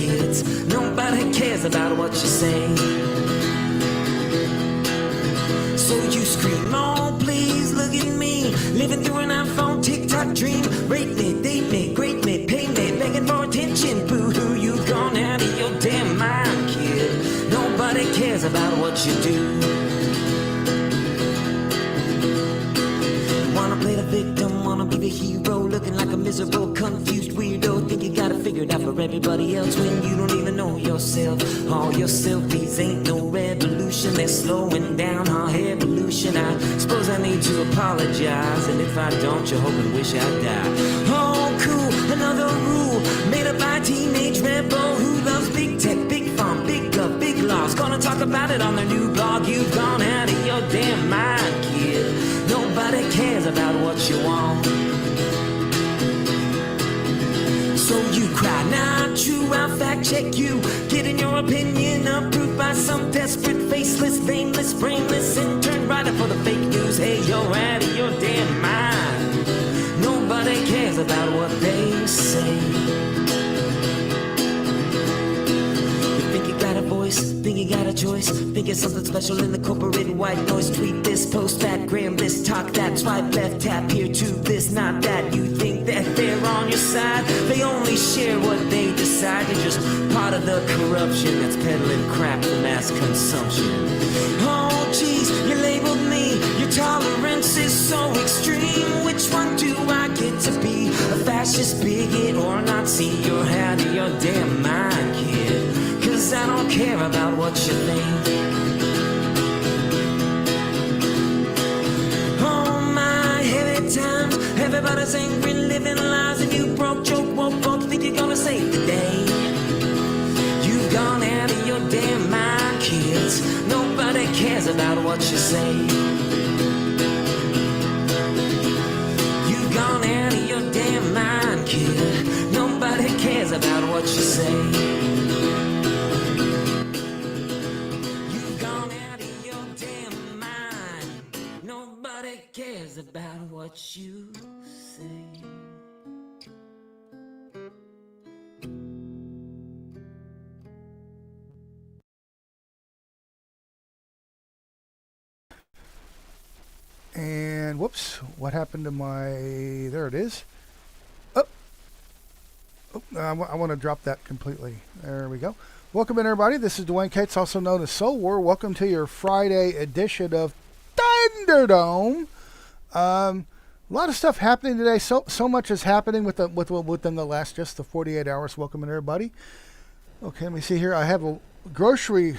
kids. Nobody cares about what you say. So you scream, oh please look at me, living through an iPhone TikTok dream. Rate me, date me, grade me, pay me, begging for attention. Boo-hoo, you've gone out of your damn mind, kid. Nobody cares about what you do. Wanna play the victim, wanna be the hero, looking like a miserable, confused weirdo. Think you got it figured out for everybody else when you don't even know yourself. All your selfies ain't no revolution, they're slowing down our evolution. I suppose I need to apologize, and if I don't, you hope and wish I'd die. Oh cool, another rule made up by a teenage rebel who loves big tech, big farm, big love, big laws. Gonna talk about it on their new blog. You've gone out of your damn mind, kid. Nobody cares about what you want. So you cry, not true, I'll fact check you. Getting your opinion approved by some desperate, faceless, nameless, brainless intern writer for the fake news. Hey, you're out of your damn mind. Nobody cares about what they say. Think you got a choice, think you're something special in the corporate white noise. Tweet this, post that, gram this, talk that, swipe left, tap here to this, not that. You think that they're on your side, they only share what they decide. You're just part of the corruption that's peddling crap for mass consumption. Oh geez, you labeled me, your tolerance is so extreme. Which one do I get to be, a fascist, bigot, or Nazi? You're out of your damn mind, kid. I don't care about what you think. Oh my, heavy times, everybody's angry, living lies, and you broke joke, woke folks think you're gonna save the day. You've gone out of your damn mind, kids. Nobody cares about what you say. You've gone out of your damn mind, kid. Nobody cares about what you say. Cares about what you say. And whoops, what happened to my, there it is. Oh, I want to drop that completely. There we go. Welcome in, everybody. This is Dwayne Cates, also known as Soul War. Welcome to your Friday edition of Thunderdome. A lot of stuff happening today. So much is happening within the last just the 48 hours. Welcome in, everybody. Okay, let me see here. I have a grocery.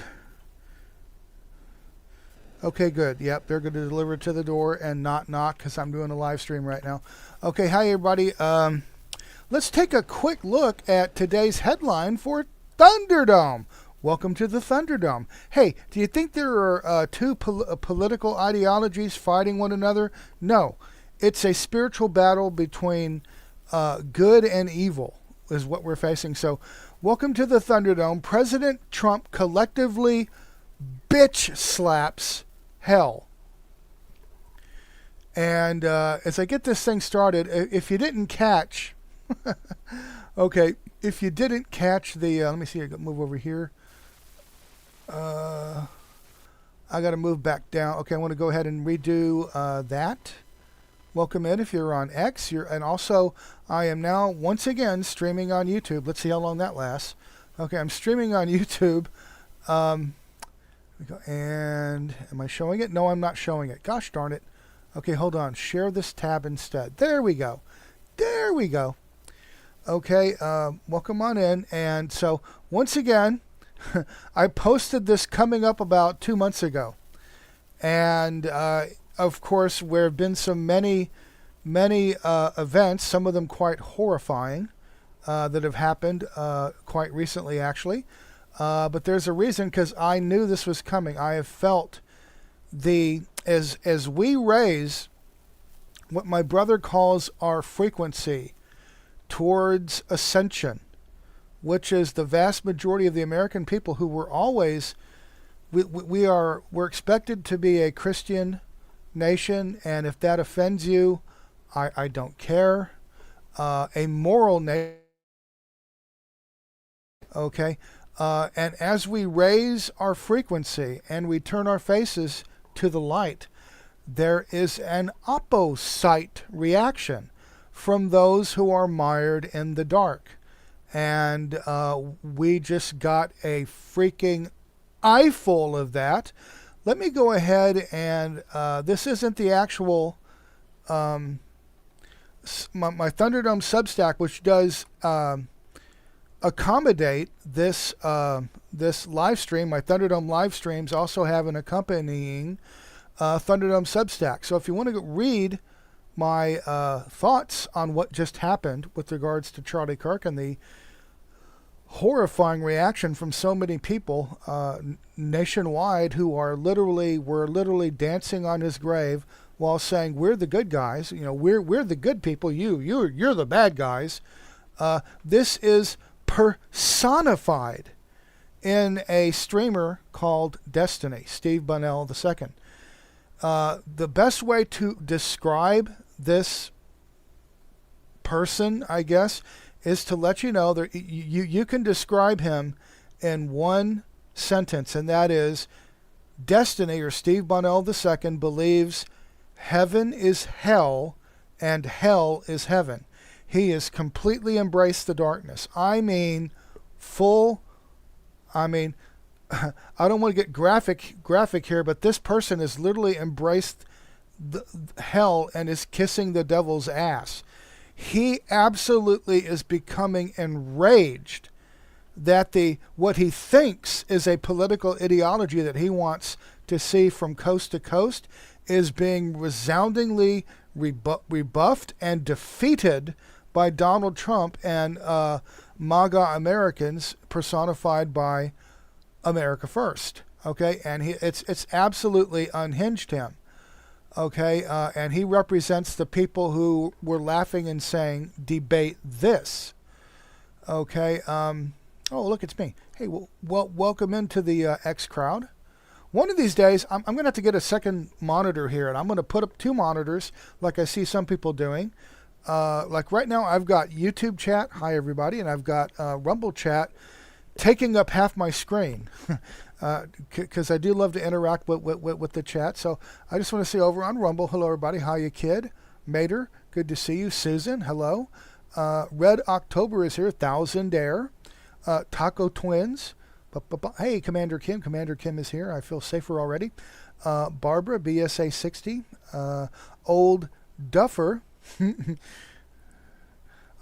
Okay, good. Yep, they're going to deliver it to the door and not knock because I'm doing a live stream right now. Okay, hi everybody. Let's take a quick look at today's headline for Thunderdome. Welcome to the Thunderdome. Hey, do you think there are two political ideologies fighting one another? No. It's a spiritual battle between good and evil is what we're facing. So, welcome to the Thunderdome. President Trump collectively bitch slaps hell. And as I get this thing started, if you didn't catch... okay, if you didn't catch the... let me see, I got to move over here. I got to move back down. Okay, I want to go ahead and redo that. Welcome in if you're on X. And also, I am now once again streaming on YouTube. Let's see how long that lasts. Okay, I'm streaming on YouTube. And am I showing it? No, I'm not showing it. Gosh darn it. Okay, hold on. Share this tab instead. There we go. There we go. Okay, welcome on in. And so, once again, I posted this coming up about 2 months ago. And, of course, there have been so many events, some of them quite horrifying, that have happened quite recently, actually. But there's a reason, because I knew this was coming. I have felt as we raise what my brother calls our frequency towards ascension, which is the vast majority of the American people who were always, we're expected to be a Christian nation, and if that offends you, I don't care. A moral nation, Okay? And as we raise our frequency and we turn our faces to the light, there is an opposite reaction from those who are mired in the dark. And we just got a freaking eyeful of that. Let me go ahead and this isn't the actual my Thunderdome Substack, which does accommodate this this live stream. My Thunderdome live streams also have an accompanying Thunderdome Substack. So if you want to read my thoughts on what just happened with regards to Charlie Kirk and the horrifying reaction from so many people nationwide who were literally dancing on his grave while saying, we're the good guys, we're the good people, you're the bad guys. This is personified in a streamer called Destiny, Steve Bunnell II. The best way to describe this person, I guess, is to let you know that you can describe him in one sentence, and that is Destiny, or Steve Bunnell II, believes heaven is hell and hell is heaven. He has completely embraced the darkness. I mean, I don't want to get graphic here, but this person has literally embraced the hell and is kissing the devil's ass. He absolutely is becoming enraged that what he thinks is a political ideology that he wants to see from coast to coast is being resoundingly rebuffed and defeated by Donald Trump and MAGA Americans personified by America First. Okay, and it's absolutely unhinged him. Okay, and he represents the people who were laughing and saying, debate this. Okay, oh, look, it's me. Hey, well, welcome into the X crowd. One of these days, I'm going to have to get a second monitor here, and I'm going to put up two monitors like I see some people doing. Like right now, I've got YouTube chat, hi everybody, and I've got Rumble chat taking up half my screen. Because I do love to interact with the chat. So I just want to say over on Rumble, hello everybody, how you kid? Mater, good to see you. Susan, hello. Red October is here, Thousand Air. Taco Twins. Hey, Commander Kim is here. I feel safer already. Barbara, BSA 60. Old Duffer.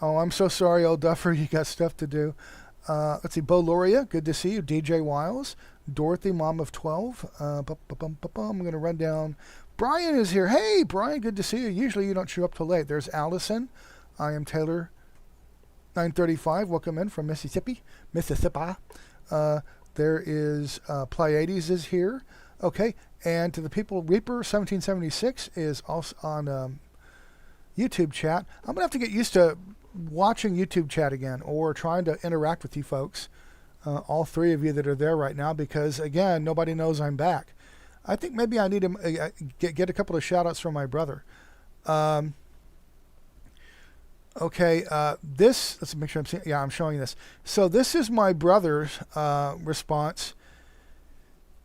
Oh, I'm so sorry, Old Duffer. You got stuff to do. Let's see, Bo Loria, good to see you. DJ Wiles. Dorothy, mom of 12. I'm going to run down. Brian is here. Hey, Brian, good to see you. Usually you don't show up till late. There's Allison. I am Taylor, 935. Welcome in from Mississippi. There is Pleiades is here. Okay, and to the people, Reaper 1776 is also on YouTube chat. I'm going to have to get used to watching YouTube chat again, or trying to interact with you folks, all three of you that are there right now, because again, nobody knows I'm back. I think maybe I need to get a couple of shout outs from my brother. Okay, let's make sure I'm showing this. So this is my brother's response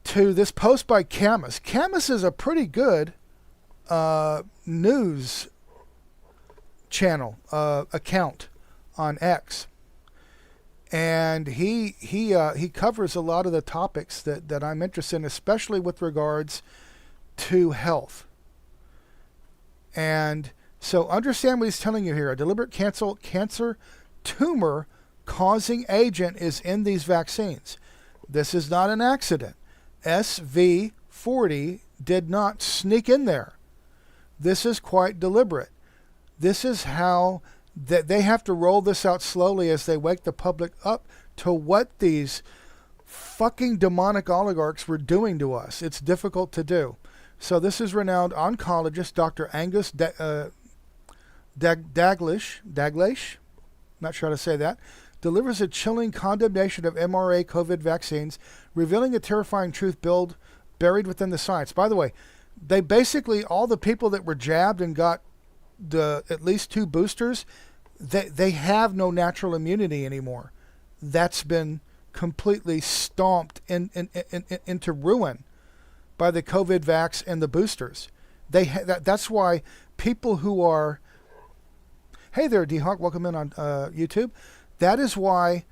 to this post by Camus. Camus is a pretty good news channel account on X, and he covers a lot of the topics that I'm interested in, especially with regards to health. And so understand what he's telling you here. A deliberate cancer tumor causing agent is in these vaccines. This is not an accident. SV40 did not sneak in there. This is quite deliberate. This is how they have to roll this out slowly as they wake the public up to what these fucking demonic oligarchs were doing to us. It's difficult to do. So this is renowned oncologist Dr. Angus Daglish, not sure how to say that, delivers a chilling condemnation of mRNA COVID vaccines, revealing a terrifying truth buried within the science. By the way, they basically, all the people that were jabbed and got at least 2 boosters, they have no natural immunity anymore. that's been completely stomped into ruin by the COVID vax and the boosters. That's why people who are, hey there, D-Hawk, welcome in on YouTube. That is why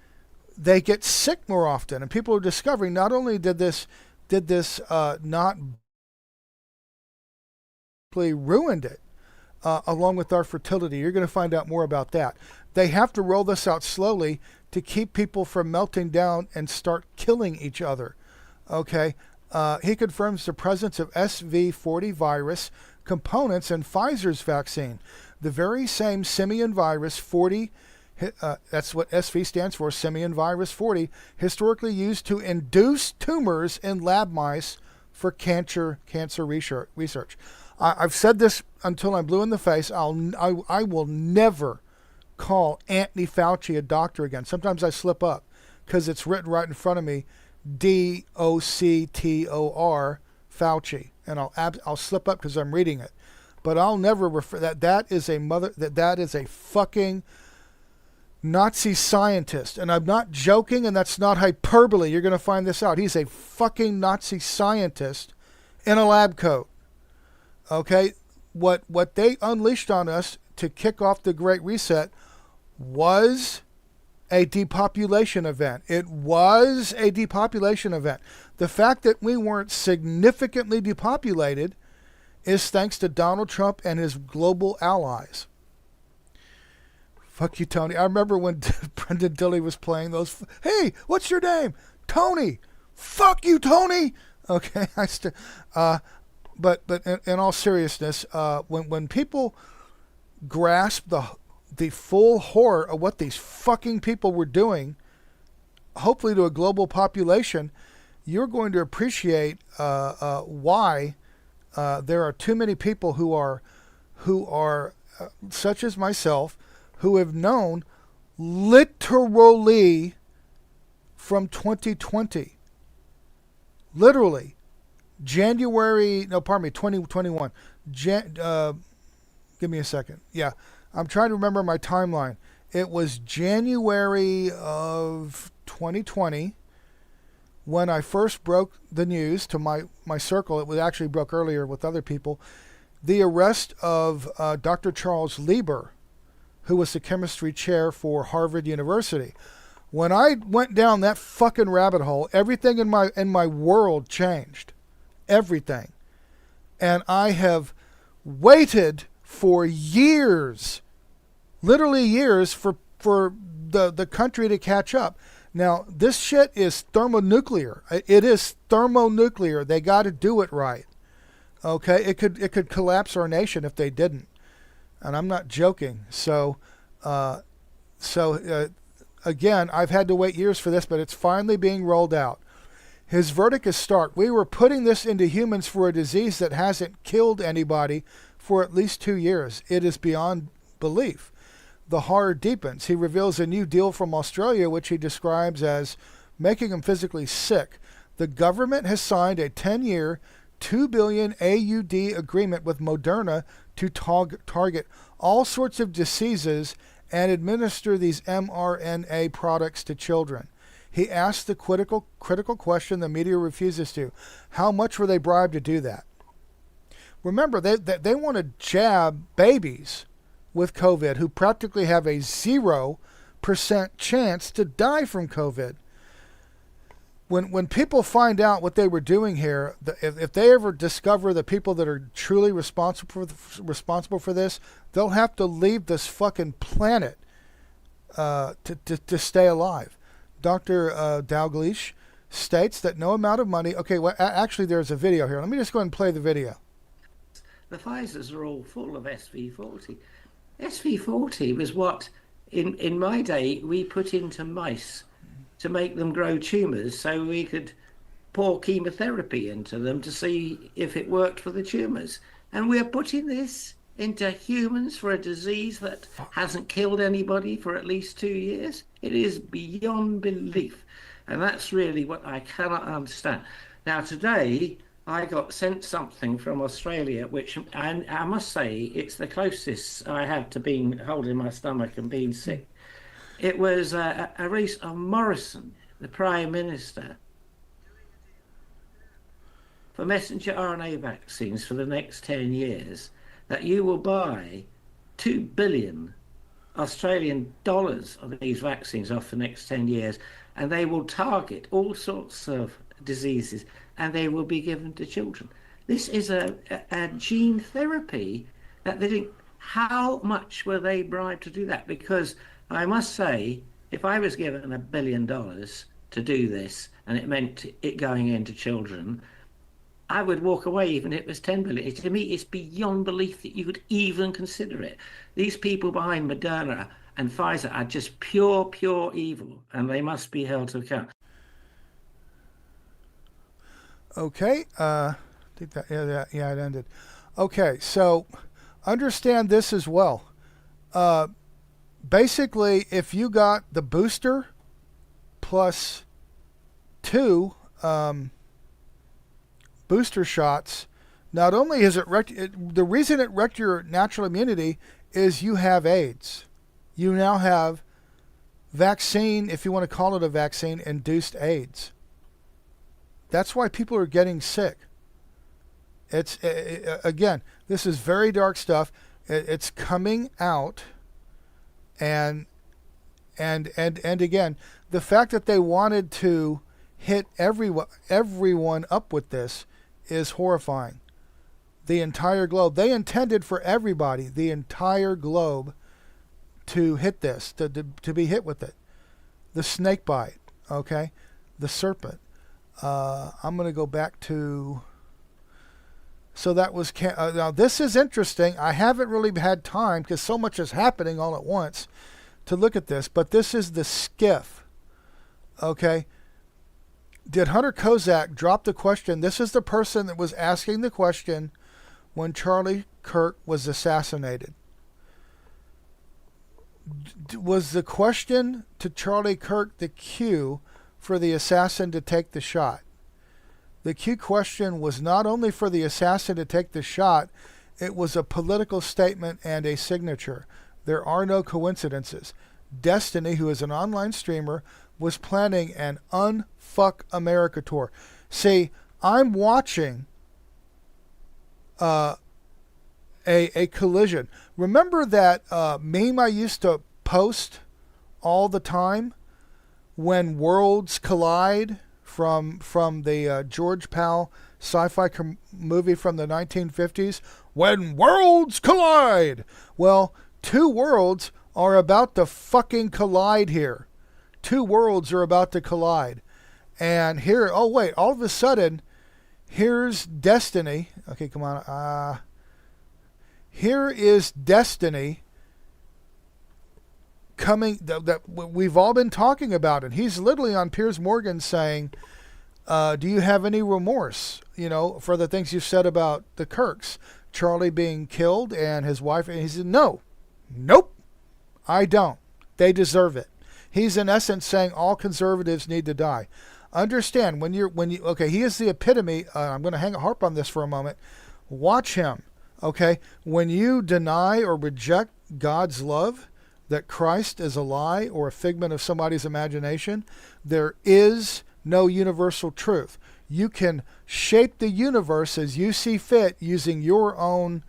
they get sick more often, and people are discovering not only did this not ruined it, along with our fertility. You're going to find out more about that. They have to roll this out slowly to keep people from melting down and start killing each other. Okay, he confirms the presence of SV40 virus components in Pfizer's vaccine, the very same simian virus 40. That's what SV stands for, simian virus 40, historically used to induce tumors in lab mice for cancer research. I've said this until I'm blue in the face. I will never call Anthony Fauci a doctor again. Sometimes I slip up because it's written right in front of me, Doctor Fauci, and I'll slip up because I'm reading it. But I'll never refer that is a fucking Nazi scientist, and I'm not joking, and that's not hyperbole. You're going to find this out. He's a fucking Nazi scientist in a lab coat. Okay, what they unleashed on us to kick off the Great Reset was a depopulation event. It was a depopulation event. The fact that we weren't significantly depopulated is thanks to Donald Trump and his global allies. Fuck you, Tony. I remember when Brendan Dilley was playing those. Hey, what's your name? Tony. Fuck you, Tony. Okay, but in all seriousness, when people grasp the full horror of what these fucking people were doing, hopefully to a global population, you're going to appreciate why there are too many people who are such as myself, who have known literally from 2020. Literally. 2021. Give me a second. Yeah, I'm trying to remember my timeline. It was January of 2020 when I first broke the news to my circle. It was actually broke earlier with other people. The arrest of Dr. Charles Lieber, who was the chemistry chair for Harvard University. When I went down that fucking rabbit hole, everything in my world changed. Everything. And I have waited for years, literally years, for the country to catch up. Now, this shit is thermonuclear. It is thermonuclear. They got to do it right. Okay? It could collapse our nation if they didn't. And I'm not joking. So again, I've had to wait years for this, but it's finally being rolled out. His verdict is stark. We were putting this into humans for a disease that hasn't killed anybody for at least 2 years. It is beyond belief. The horror deepens. He reveals a new deal from Australia, which he describes as making him physically sick. The government has signed a 10-year, 2 billion AUD agreement with Moderna to target all sorts of diseases and administer these mRNA products to children. He asked the critical question the media refuses to. How much were they bribed to do that? Remember, they want to jab babies with COVID who practically have a 0% chance to die from COVID. When people find out what they were doing here, if they ever discover the people that are truly responsible for this, they'll have to leave this fucking planet to stay alive. Dr. Dalglish states that no amount of money. Okay, well, actually, there's a video here. Let me just go ahead and play the video. The Pfizers are all full of SV40. SV40 was what, in my day, we put into mice to make them grow tumours so we could pour chemotherapy into them to see if it worked for the tumours. And we're putting this into humans for a disease that hasn't killed anybody for at least 2 years. It is beyond belief. And that's really what I cannot understand. Now, today, I got sent something from Australia, which I must say it's the closest I have to being holding my stomach and being sick. It was a race of Morrison, the Prime Minister, for messenger RNA vaccines for the next 10 years, that you will buy 2 billion Australian dollars of these vaccines off the next 10 years, and they will target all sorts of diseases and they will be given to children. This is a gene therapy that they think, how much were they bribed to do that? Because I must say, if I was given $1 billion to do this and it meant it going into children, I would walk away even if it was 10 billion. To me, it's beyond belief that you could even consider it. These people behind Moderna and Pfizer are just pure evil, and they must be held to account. Okay, I think that it ended. Okay, so understand this as well. Basically, if you got the booster plus 2 booster shots, not only is the reason it wrecked your natural immunity is you have AIDS. You now have vaccine, if you want to call it a vaccine, induced AIDS. That's why people are getting sick. It's again, this is very dark stuff. It's coming out, and again, the fact that they wanted to hit everyone up with this is horrifying. The entire globe. They intended for everybody, the entire globe, to hit this, to be hit with it. The snake bite, okay? The serpent. I'm going to go back to... So that was... now, this is interesting. I haven't really had time, because so much is happening all at once, to look at this. But this is the skiff, okay? Did Hunter Kozak drop the question? This is the person that was asking the question when Charlie Kirk was assassinated. Was the question to Charlie Kirk the cue for the assassin to take the shot? The cue question was not only for the assassin to take the shot, it was a political statement and a signature. There are no coincidences. Destiny, who is an online streamer, was planning an Unfuck America tour. See, I'm watching a collision. Remember that meme I used to post all the time when worlds collide from the George Powell sci-fi movie from the 1950s? When worlds collide! Well, 2 worlds are about to fucking collide here. 2 worlds are about to collide. And here, oh wait, all of a sudden, here's Destiny. Okay, come on. Here is Destiny coming, that we've all been talking about it. He's literally on Piers Morgan saying, do you have any remorse, for the things you said about the Kirks? Charlie being killed and his wife. And he said, nope, I don't. They deserve it. He's in essence saying all conservatives need to die. Understand, okay, he is the epitome. I'm going to harp on this for a moment. Watch him, okay? When you deny or reject God's love, that Christ is a lie or a figment of somebody's imagination, there is no universal truth. You can shape the universe as you see fit using your own,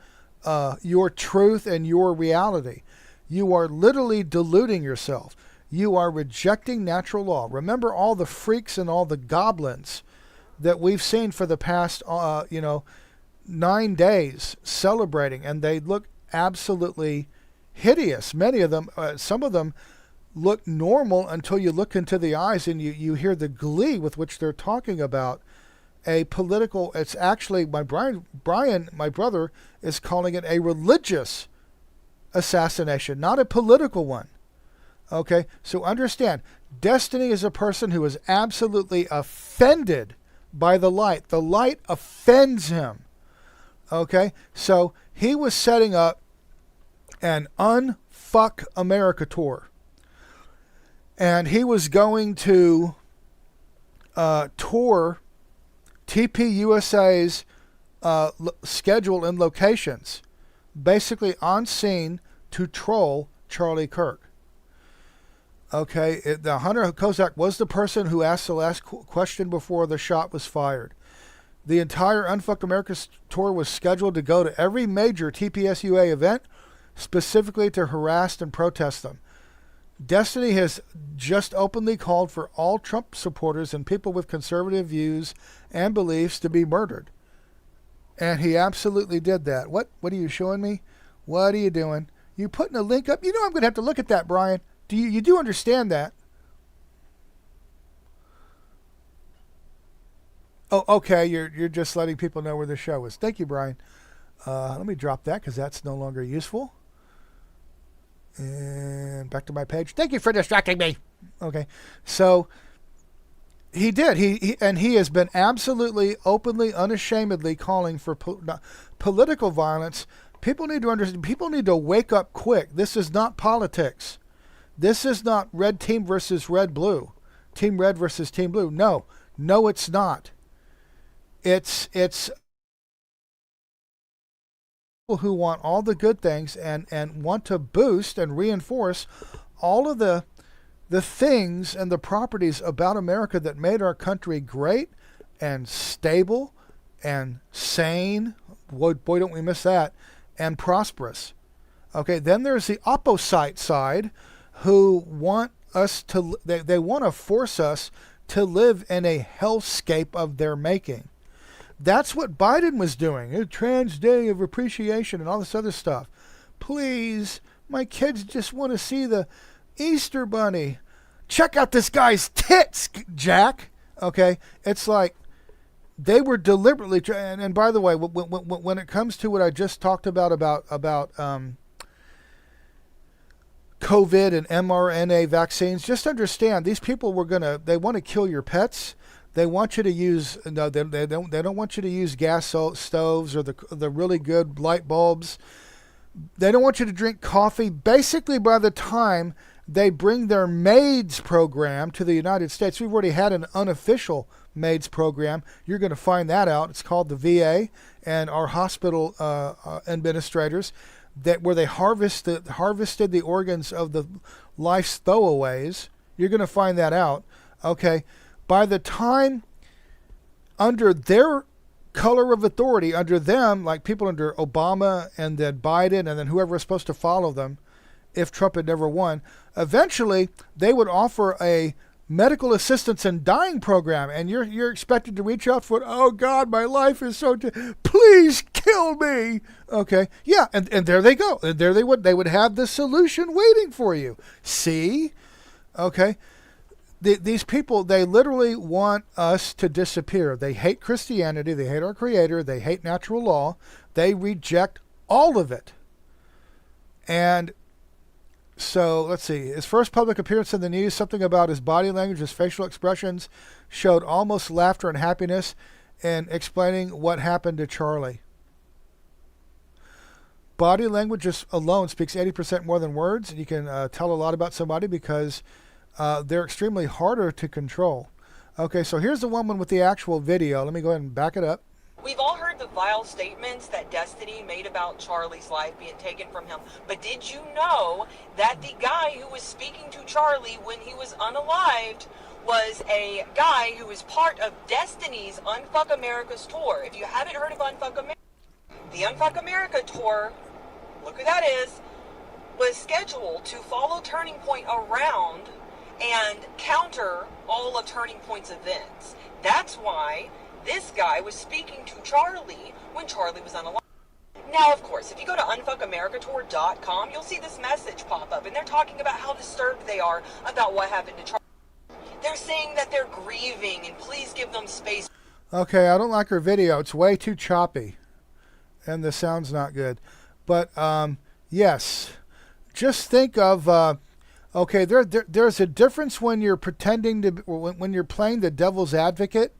your truth and your reality. You are literally deluding yourself. You are rejecting natural law. Remember all the freaks and all the goblins that we've seen for the past, 9 days celebrating, and they look absolutely hideous. Many of them, some of them look normal until you look into the eyes and you hear the glee with which they're talking about a political, it's actually, Brian, my brother, is calling it a religious assassination, not a political one. Okay, so understand, Destiny is a person who is absolutely offended by the light. The light offends him. Okay, so he was setting up an Unfuck America tour. And he was going to tour TPUSA's schedule and locations, basically on scene to troll Charlie Kirk. Okay, the Hunter Kozak was the person who asked the last question before the shot was fired. The entire Unfuck America tour was scheduled to go to every major TPSUA event, specifically to harass and protest them. Destiny has just openly called for all Trump supporters and people with conservative views and beliefs to be murdered. And he absolutely did that. What are you showing me? What are you doing? You putting a link up? You know I'm going to have to look at that, Brian. You do understand that? Oh, okay. You're just letting people know where the show is. Thank you, Brian. Let me drop that because that's no longer useful. And back to my page. Thank you for distracting me. Okay, so he did. He has been absolutely, openly, unashamedly calling for political violence. People need to understand. People need to wake up quick. This is not politics. This is not red team versus red blue, team red versus team blue. No, it's not. It's people who want all the good things and want to boost and reinforce all of the things and the properties about America that made our country great and stable and sane. Boy, don't we miss that. And prosperous. Okay, then there's the opposite side who want us to, they want to force us to live in a hellscape of their making. That's what Biden was doing. A trans day of appreciation and all this other stuff. Please, my kids just want to see the Easter Bunny. Check out this guy's tits, Jack. Okay, it's like they were deliberately and by the way, when it comes to what I just talked about COVID and mRNA vaccines, just understand these people they want to kill your pets. They want you to use they don't want you to use gas stoves or the really good light bulbs. They don't want you to drink coffee. Basically, by the time they bring their MAIDS program to the United States, we've already had an unofficial MAIDS program. You're going to find that out. It's called the VA and our hospital administrators, where they harvested the organs of the life's throwaways. You're going to find that out. Okay. By the time, under their color of authority, under them, like people under Obama and then Biden and then whoever was supposed to follow them, if Trump had never won, eventually they would offer a medical assistance in dying program, and you're expected to reach out for it. Oh God, my life is so please kill me. Okay, yeah, and there they go. And there they would have the solution waiting for you. See, okay. These people, they literally want us to disappear. They hate Christianity. They hate our Creator. They hate natural law. They reject all of it. And so, let's see. His first public appearance in the news, something about his body language, his facial expressions, showed almost laughter and happiness in explaining what happened to Charlie. Body language alone speaks 80% more than words. And you can tell a lot about somebody because they're extremely harder to control. Okay, so here's the woman with the actual video. Let me go ahead and back it up. We've all heard the vile statements that Destiny made about Charlie's life being taken from him. But did you know that the guy who was speaking to Charlie when he was unalived was a guy who was part of Destiny's Unfuck America's tour? If you haven't heard of Unfuck America, the Unfuck America tour, look who that is, was scheduled to follow Turning Point around and counter all of Turning Point's events. That's why this guy was speaking to Charlie when Charlie was unalive. Now, of course, if you go to unfuckamericatour.com, you'll see this message pop up, and they're talking about how disturbed they are about what happened to Charlie. They're saying that they're grieving, and please give them space. Okay, I don't like her video. It's way too choppy, and the sound's not good. But, yes, just think of... okay, there's a difference when you're pretending to... when you're playing the devil's advocate.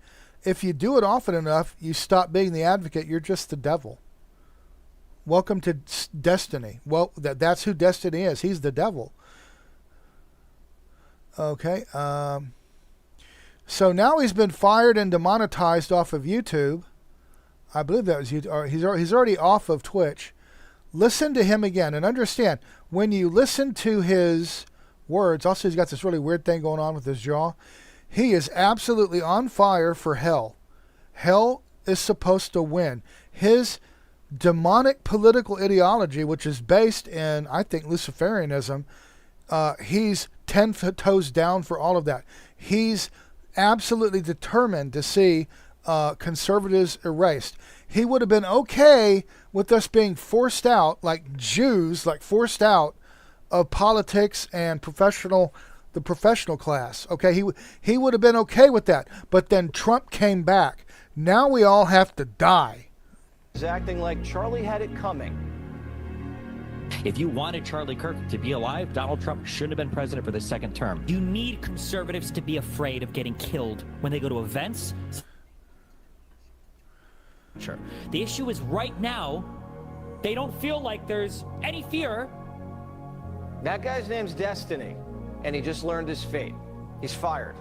If you do it often enough, you stop being the advocate. You're just the devil. Welcome to Destiny. Well, that's who Destiny is. He's the devil. Okay. So now he's been fired and demonetized off of YouTube. I believe that was YouTube. He's already off of Twitch. Listen to him again and understand, when you listen to his words. Also, he's got this really weird thing going on with his jaw. He is absolutely on fire for hell. Hell is supposed to win. His demonic political ideology, which is based in, I think, Luciferianism, he's 10 toes down for all of that. He's absolutely determined to see conservatives erased. He would have been okay with us being forced out, like Jews, like forced out of politics and the professional class. Okay, he would have been okay with that. But then Trump came back. Now we all have to die. Is acting like Charlie had it coming. If you wanted Charlie Kirk to be alive, Donald Trump shouldn't have been president for the second term. You need conservatives to be afraid of getting killed when they go to events. Sure. The issue is right now, they don't feel like there's any fear. That guy's name's Destiny, and he just learned his fate. He's fired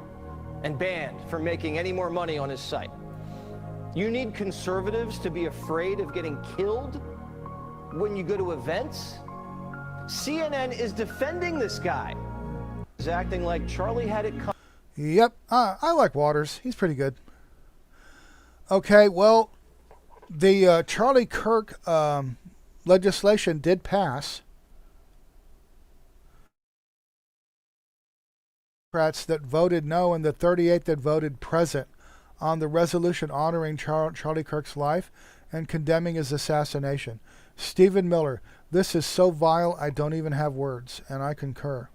and banned from making any more money on his site. You need conservatives to be afraid of getting killed when you go to events? CNN is defending this guy. He's acting like Charlie had it coming. Yep, I like Waters. He's pretty good. Okay, well, the Charlie Kirk legislation did pass. Democrats that voted no and the 38 that voted present on the resolution honoring Charlie Kirk's life and condemning his assassination. Stephen Miller, this is so vile I don't even have words, and I concur.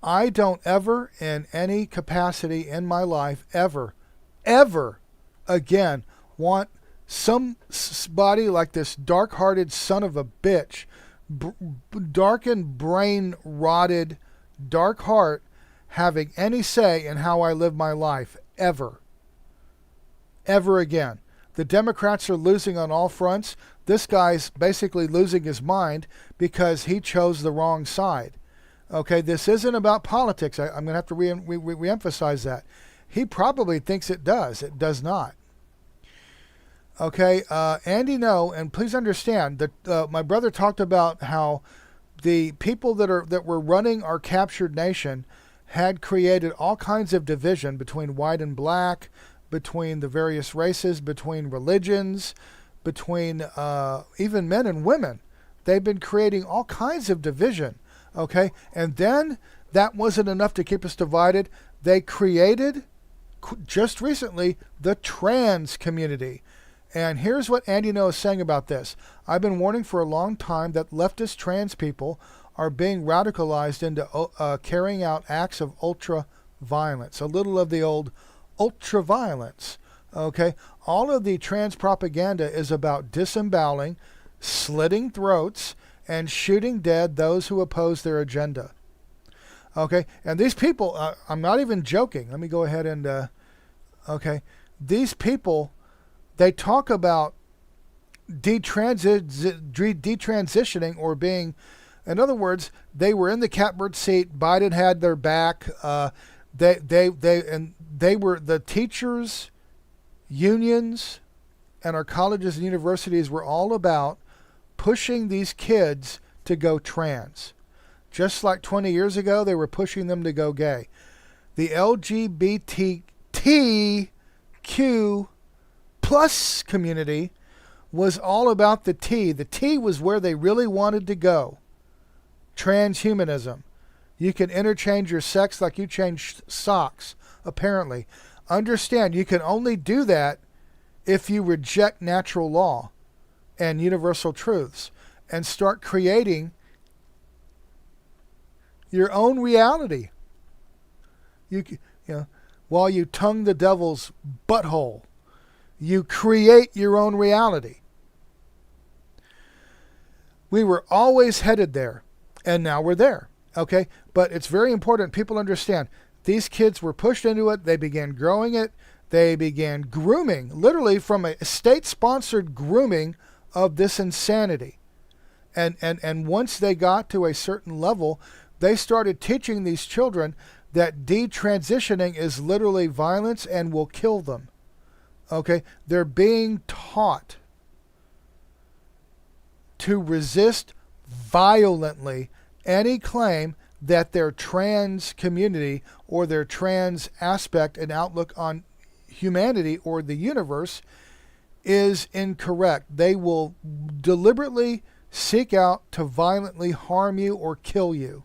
I don't ever, in any capacity in my life, ever again want somebody like this dark-hearted son of a bitch, darkened, brain-rotted, dark heart, having any say in how I live my life, ever again. The Democrats are losing on all fronts. This guy's basically losing his mind because he chose the wrong side. Okay, this isn't about politics. I'm going to have to re-emphasize that. He probably thinks it does. It does not. Okay, Andy, no, and please understand that my brother talked about how the people that were running our captured nation had created all kinds of division between white and black, between the various races, between religions, between even men and women. They've been creating all kinds of division, okay? And then that wasn't enough to keep us divided. They created, just recently, the trans community. And here's what Andy No is saying about this. I've been warning for a long time that leftist trans people are being radicalized into carrying out acts of ultra-violence. A little of the old ultra-violence, okay? All of the trans propaganda is about disemboweling, slitting throats, and shooting dead those who oppose their agenda. Okay? And these people, I'm not even joking. Let me go ahead and, okay? These people, they talk about detransitioning or being, in other words, they were in the catbird seat. Biden had their back. They were the teachers, unions, and our colleges and universities were all about pushing these kids to go trans. Just like 20 years ago, they were pushing them to go gay. The LGBTQ plus community was all about the T. The T was where they really wanted to go. Transhumanism. You can interchange your sex like you change socks, apparently. Understand, you can only do that if you reject natural law and universal truths and start creating your own reality. While you tongue the devil's butthole, you create your own reality. We were always headed there, and now we're there. Okay, but it's very important people understand these kids were pushed into it. They began growing it. They began grooming, literally from a state-sponsored grooming of this insanity. And once they got to a certain level, they started teaching these children that detransitioning is literally violence and will kill them. Okay, they're being taught to resist violently any claim that their trans community or their trans aspect and outlook on humanity or the universe is incorrect. They will deliberately seek out to violently harm you or kill you.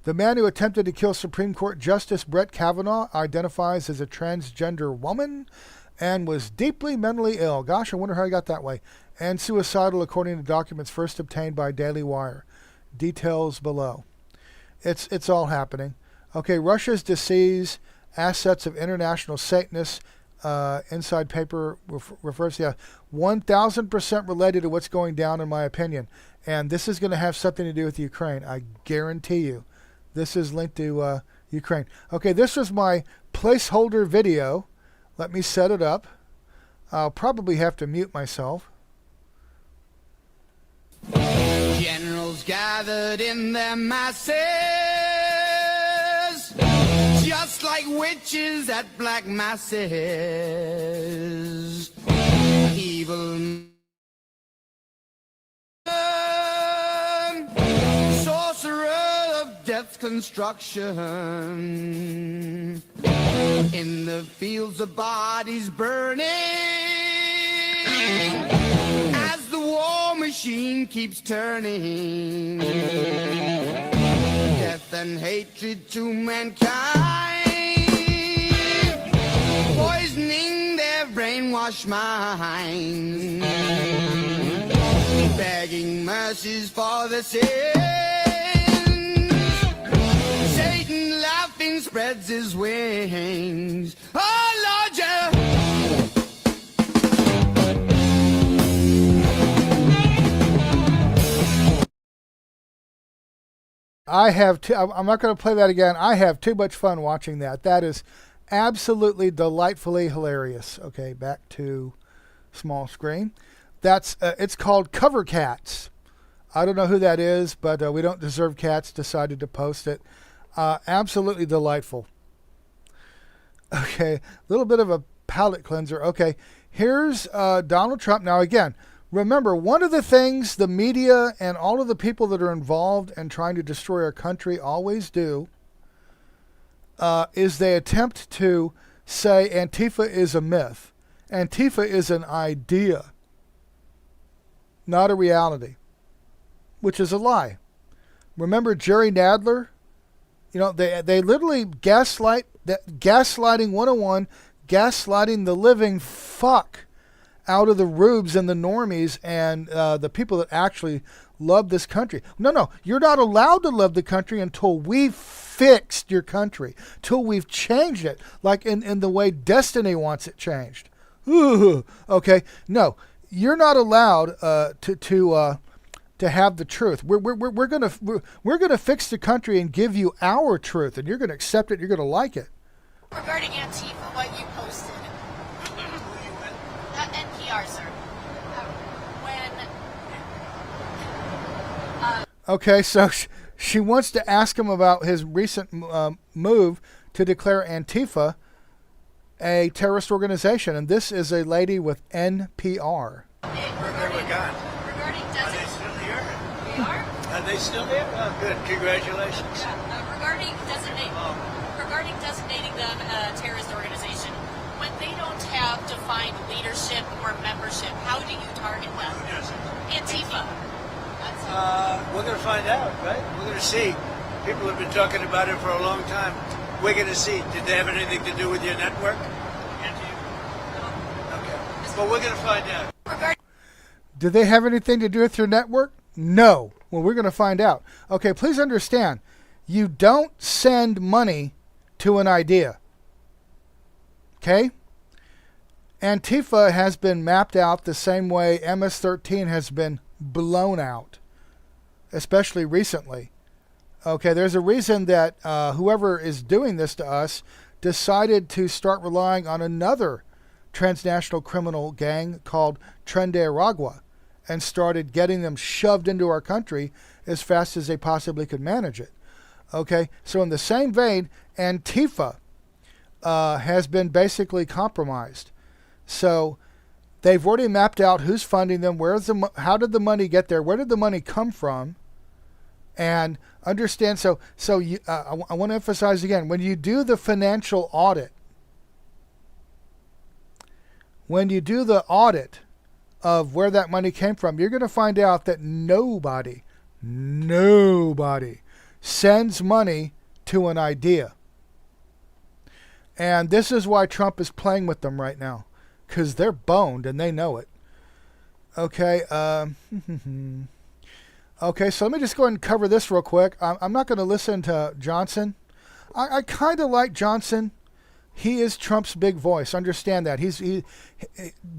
The man who attempted to kill Supreme Court Justice Brett Kavanaugh identifies as a transgender woman and was deeply mentally ill. Gosh, I wonder how he got that way. And suicidal, according to documents first obtained by Daily Wire. Details below. It's all happening. Okay, Russia's to seize assets of international Satanists. Inside paper refers to 1,000% related to what's going down, in my opinion. And this is going to have something to do with Ukraine. I guarantee you. This is linked to Ukraine. Okay, this was my placeholder video. Let me set it up. I'll probably have to mute myself. Generals gathered in their masses, just like witches at black masses. Evil sorcerer of death's construction, in the fields of bodies burning, as the war machine keeps turning, death and hatred to mankind, poisoning their brainwashed minds, begging mercies for the sins. Satan laughing spreads his wings. Oh Lord, yeah. I'm not going to play that again. I have too much fun watching that. That is absolutely delightfully hilarious. Okay, back to small screen. That's it's called Cover Cats. I don't know who that is, but We Don't Deserve Cats decided to post it. Absolutely delightful. Okay, a little bit of a palate cleanser. Okay, here's Donald Trump. Now again, remember, one of the things the media and all of the people that are involved in trying to destroy our country always do is they attempt to say Antifa is a myth. Antifa is an idea, not a reality, which is a lie. Remember Jerry Nadler? You know, they literally gaslighting 101, gaslighting the living fuck out of the rubes and the normies and the people that actually love this country. No, you're not allowed to love the country until we've fixed your country, till we've changed it, like in the way Destiny wants it changed. Ooh, okay, no, you're not allowed to have the truth. We're gonna fix the country and give you our truth, and you're gonna accept it. You're gonna like it. Regarding Antifa, what you posted. NPR, sir. Okay, so she wants to ask him about his recent move to declare Antifa a terrorist organization, and this is a lady with NPR. Regarding Are they still here? We are? Are they still here? Oh, good. Congratulations. Regarding designating them a terrorist organization, when they don't have defined leadership or membership, how do you target them? Who doesn't? Antifa. We're going to find out, right? We're going to see. People have been talking about it for a long time. We're going to see. Did they have anything to do with your network? Okay. But we're going to find out. Did they have anything to do with your network? No. Well, we're going to find out. Okay, please understand, you don't send money to an idea. Okay? Antifa has been mapped out the same way MS-13 has been blown out, especially recently. Okay, there's a reason that whoever is doing this to us decided to start relying on another transnational criminal gang called Tren de Aragua and started getting them shoved into our country as fast as they possibly could manage it. Okay, so in the same vein, Antifa has been basically compromised. So They've already mapped out who's funding them, how did the money get there, where did the money come from, and understand. So I want to emphasize again, when you do the financial audit, of where that money came from, you're going to find out that nobody sends money to an idea. And this is why Trump is playing with them right now, because they're boned and they know it. Okay. Okay, so let me just go ahead and cover this real quick. I'm not going to listen to Johnson. I kind of like Johnson. He is Trump's big voice. Understand that.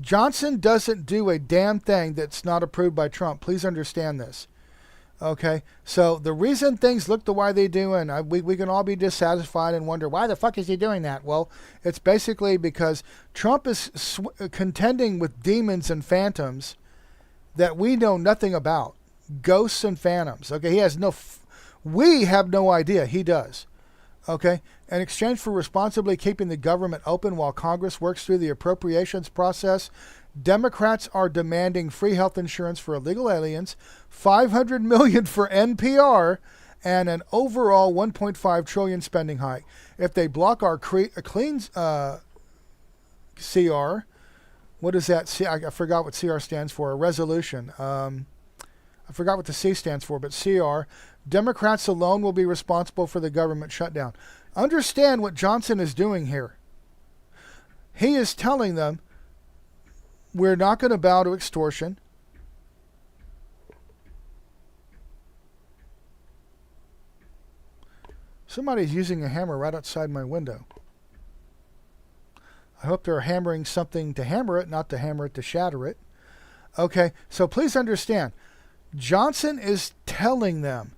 Johnson doesn't do a damn thing that's not approved by Trump. Please understand this. Okay, so the reason things look the way they do, and we can all be dissatisfied and wonder, why the fuck is he doing that? Well, it's basically because Trump is contending with demons and phantoms that we know nothing about. Ghosts and phantoms. Okay, we have no idea. He does. Okay, in exchange for responsibly keeping the government open while Congress works through the appropriations process, Democrats are demanding free health insurance for illegal aliens, $500 million for NPR, and an overall $1.5 trillion spending hike. If they block our clean CR, what is that? I forgot what CR stands for. A resolution. I forgot what the C stands for, but CR. Democrats alone will be responsible for the government shutdown. Understand what Johnson is doing here. He is telling them, we're not going to bow to extortion. Somebody's using a hammer right outside my window. I hope they're hammering something to hammer it, not to hammer it to shatter it. Okay, so please understand, Johnson is telling them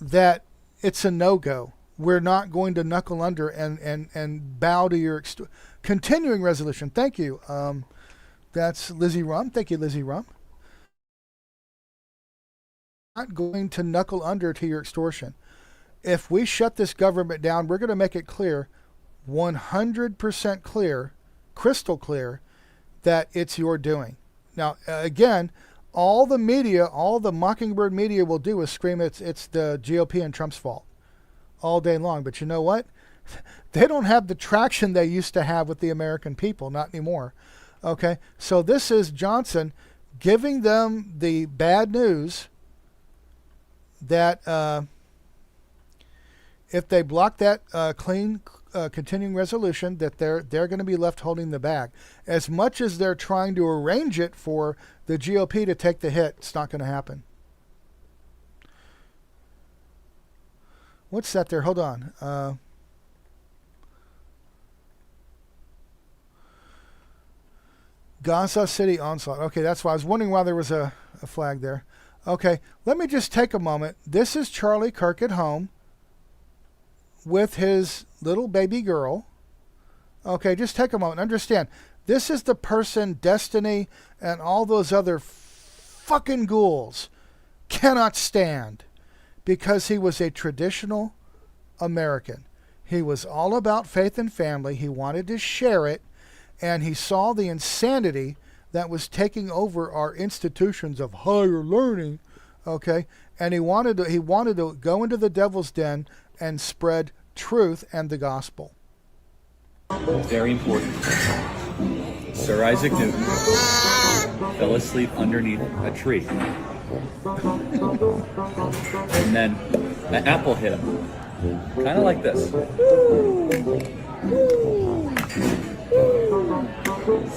that it's a no-go. We're not going to knuckle under and bow to your continuing resolution. Thank you. That's Lizzie Rum. Thank you, Lizzie Rum. Not going to knuckle under to your extortion. If we shut this government down, we're going to make it clear, 100% clear, crystal clear, that it's your doing. Now, again, all the media, all the Mockingbird media will do is scream it's the GOP and Trump's fault all day long. But you know what? They don't have the traction they used to have with the American people, not anymore. Okay, so this is Johnson giving them the bad news that if they block that clean continuing resolution, that they're going to be left holding the bag. As much as they're trying to arrange it for the GOP to take the hit, it's not going to happen. What's that there? Hold on. Gaza City onslaught. Okay, that's why I was wondering why there was a flag there. Okay, let me just take a moment. This is Charlie Kirk at home with his little baby girl. Okay, just take a moment. Understand, this is the person Destiny and all those other fucking ghouls cannot stand, because he was a traditional American. He was all about faith and family. He wanted to share it, and he saw the insanity that was taking over our institutions of higher learning, okay? And he wanted to go into the devil's den and spread truth and the gospel. Very important. Sir Isaac Newton fell asleep underneath a tree. And then an apple hit him. Kind of like this.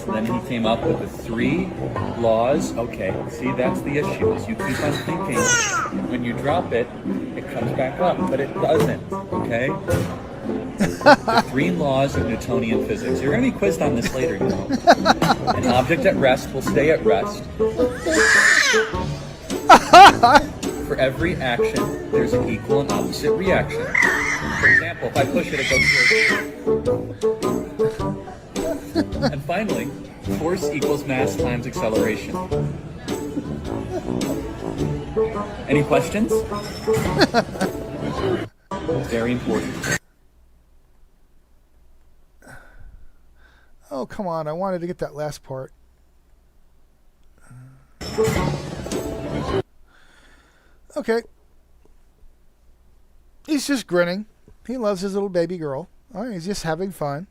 So then he came up with the 3 laws. Okay, see, that's the issue. Is you keep on thinking, when you drop it, it comes back up, but it doesn't, okay? The 3 laws of Newtonian physics. You're going to be quizzed on this later, you know. An object at rest will stay at rest. For every action, there's an equal and opposite reaction. For example, if I push it, it goes towards. And finally, force equals mass times acceleration. Any questions? Very important. Oh, come on. I wanted to get that last part. Okay. He's just grinning. He loves his little baby girl. Oh, he's just having fun.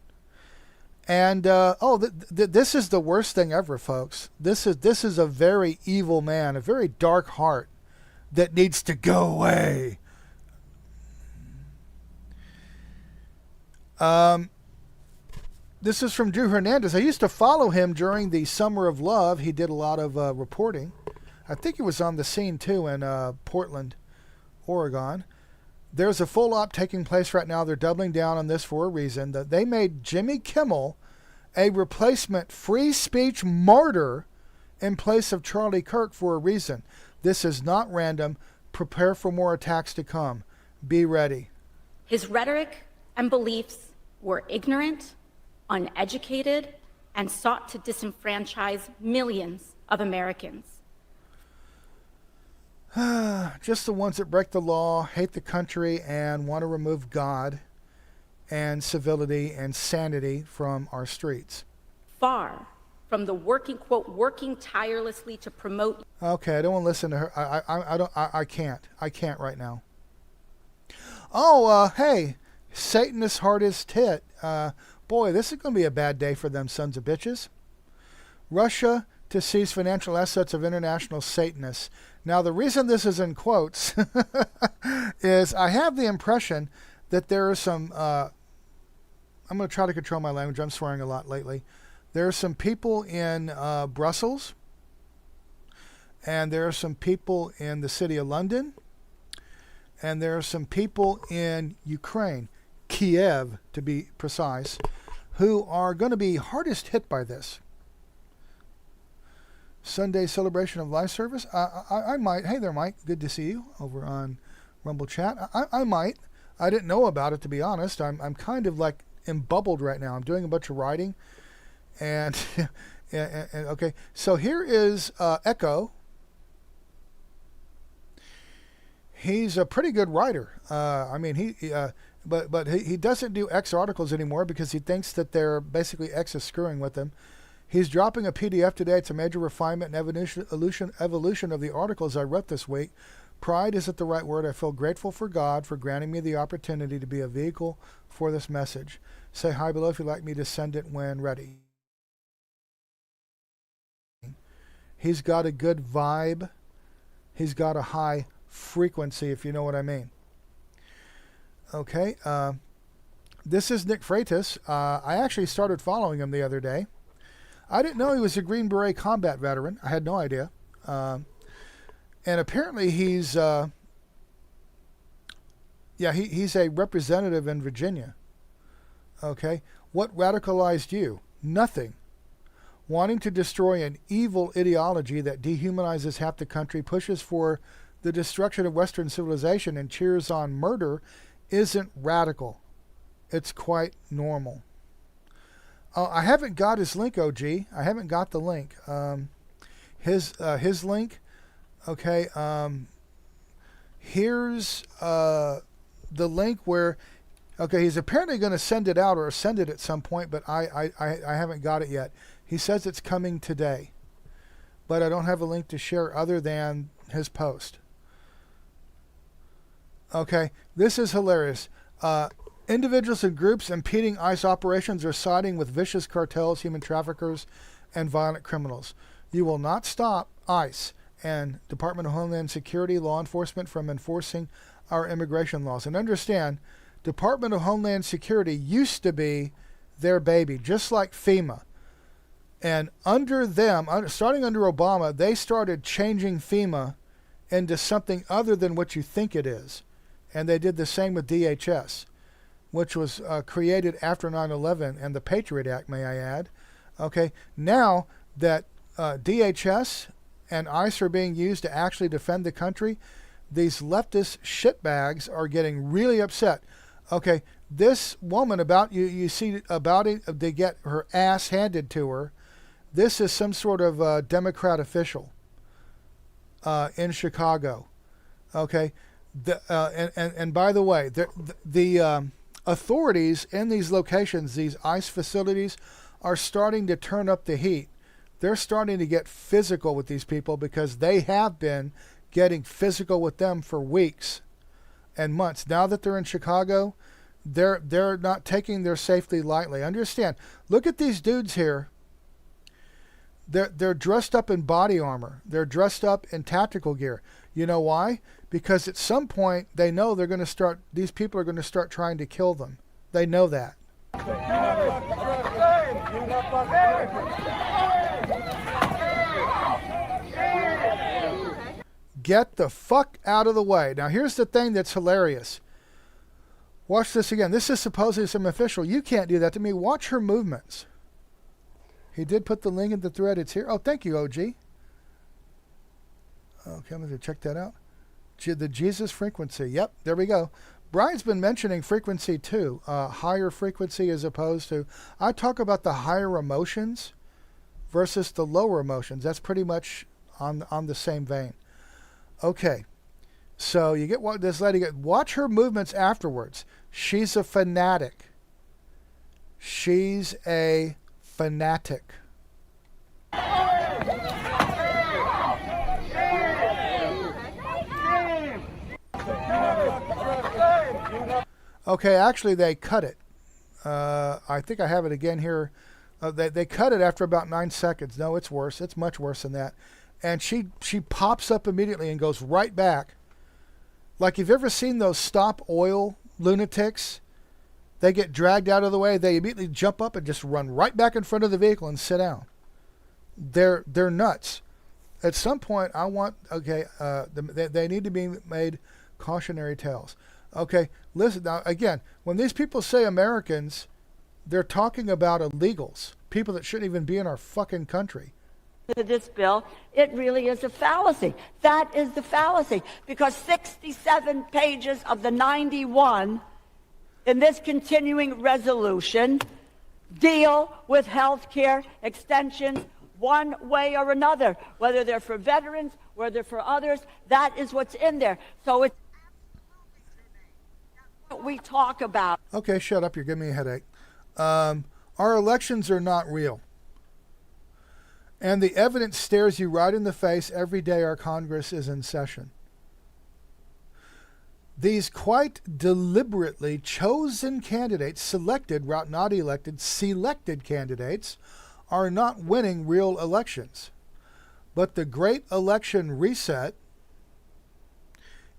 And, this is the worst thing ever, folks. This is a very evil man, a very dark heart that needs to go away. This is from Drew Hernandez. I used to follow him during the Summer of Love. He did a lot of reporting. I think he was on the scene, too, in Portland, Oregon. There's a full op taking place right now. They're doubling down on this for a reason. That they made Jimmy Kimmel a replacement free speech martyr in place of Charlie Kirk for a reason. This is not random. Prepare for more attacks to come. Be ready. His rhetoric and beliefs were ignorant, uneducated, and sought to disenfranchise millions of Americans. Just the ones that break the law, hate the country, and want to remove God and civility and sanity from our streets. Far from the working tirelessly to promote. Okay, I don't want to listen to her. I can't right now. Oh, hey, Satanist hardest hit. Boy, this is going to be a bad day for them sons of bitches. Russia to seize financial assets of international Satanists. Now, the reason this is in quotes is I have the impression that there are some, I'm going to try to control my language. I'm swearing a lot lately. There are some people in Brussels, and there are some people in the city of London, and there are some people in Ukraine, Kiev to be precise, who are going to be hardest hit by this. Sunday celebration of live service. I might. Hey there, Mike. Good to see you over on Rumble Chat. I might. I didn't know about it, to be honest. I'm kind of like embubbled right now. I'm doing a bunch of writing, and, and okay. So here is Echo. He's a pretty good writer. I mean, but he doesn't do X articles anymore because he thinks that they're basically X is screwing with him. He's dropping a PDF today. It's a major refinement and evolution of the articles I wrote this week. Pride isn't the right word. I feel grateful for God for granting me the opportunity to be a vehicle for this message. Say hi below if you'd like me to send it when ready. He's got a good vibe. He's got a high frequency, if you know what I mean. Okay. This is Nick Freitas. I actually started following him the other day. I didn't know he was a Green Beret combat veteran. I had no idea. And apparently he's he's a representative in Virginia. Okay. What radicalized you? Nothing. Wanting to destroy an evil ideology that dehumanizes half the country, pushes for the destruction of Western civilization, and cheers on murder isn't radical. It's quite normal. I haven't got his link, OG. I haven't got the link. His link. Okay. Here's the link where. Okay, he's apparently going to send it out or send it at some point, but I haven't got it yet. He says it's coming today, but I don't have a link to share other than his post. Okay, this is hilarious. Individuals and groups impeding ICE operations are siding with vicious cartels, human traffickers, and violent criminals. You will not stop ICE and Department of Homeland Security law enforcement from enforcing our immigration laws. And understand, Department of Homeland Security used to be their baby, just like FEMA. And under them, starting under Obama, they started changing FEMA into something other than what you think it is. And they did the same with DHS, which was created after 9/11 and the Patriot Act, may I add. Okay, now that DHS and ICE are being used to actually defend the country, these leftist shitbags are getting really upset. Okay, this woman you see about it, they get her ass handed to her. This is some sort of Democrat official in Chicago. Okay, and by the way, the authorities in these locations, these ICE facilities, are starting to turn up the heat. They're starting to get physical with these people because they have been getting physical with them for weeks and months. Now that they're in Chicago, they're not taking their safety lightly. Understand? Look at these dudes here. They're dressed up in body armor. They're dressed up in tactical gear. You know why? Because at some point they know they're going to start. These people are going to start trying to kill them. They know that. Get the fuck out of the way. Now here's the thing that's hilarious. Watch this again. This is supposedly some official. You can't do that to me. Watch her movements. He did put the link in the thread. It's here. Oh, thank you, OG. Okay, I'm going to check that out. The Jesus frequency. Yep, there we go. Brian's been mentioning frequency too. Higher frequency as opposed to... I talk about the higher emotions versus the lower emotions. That's pretty much on the same vein. Okay, so you get what this lady get. Watch her movements afterwards. She's a fanatic. She's a fanatic. Okay, actually they cut it. I think I have it again here. They cut it after about 9 seconds. No, it's worse. It's much worse than that. And she pops up immediately and goes right back. Like, you've ever seen those stop oil lunatics? They get dragged out of the way. They immediately jump up and just run right back in front of the vehicle and sit down. They're nuts. At some point, I want, okay, they need to be made cautionary tales. Okay, listen, now, again, when these people say Americans, they're talking about illegals, people that shouldn't even be in our fucking country. This bill, it really is a fallacy. That is the fallacy, because 67 pages of the 91 in this continuing resolution deal with health care extensions one way or another, whether they're for veterans, whether for others. That is what's in there. So it's what we talk about. Okay, shut up. You're giving me a headache. Our elections are not real. And the evidence stares you right in the face every day our Congress is in session. These quite deliberately chosen candidates, selected, not elected, selected candidates, are not winning real elections. But the great election reset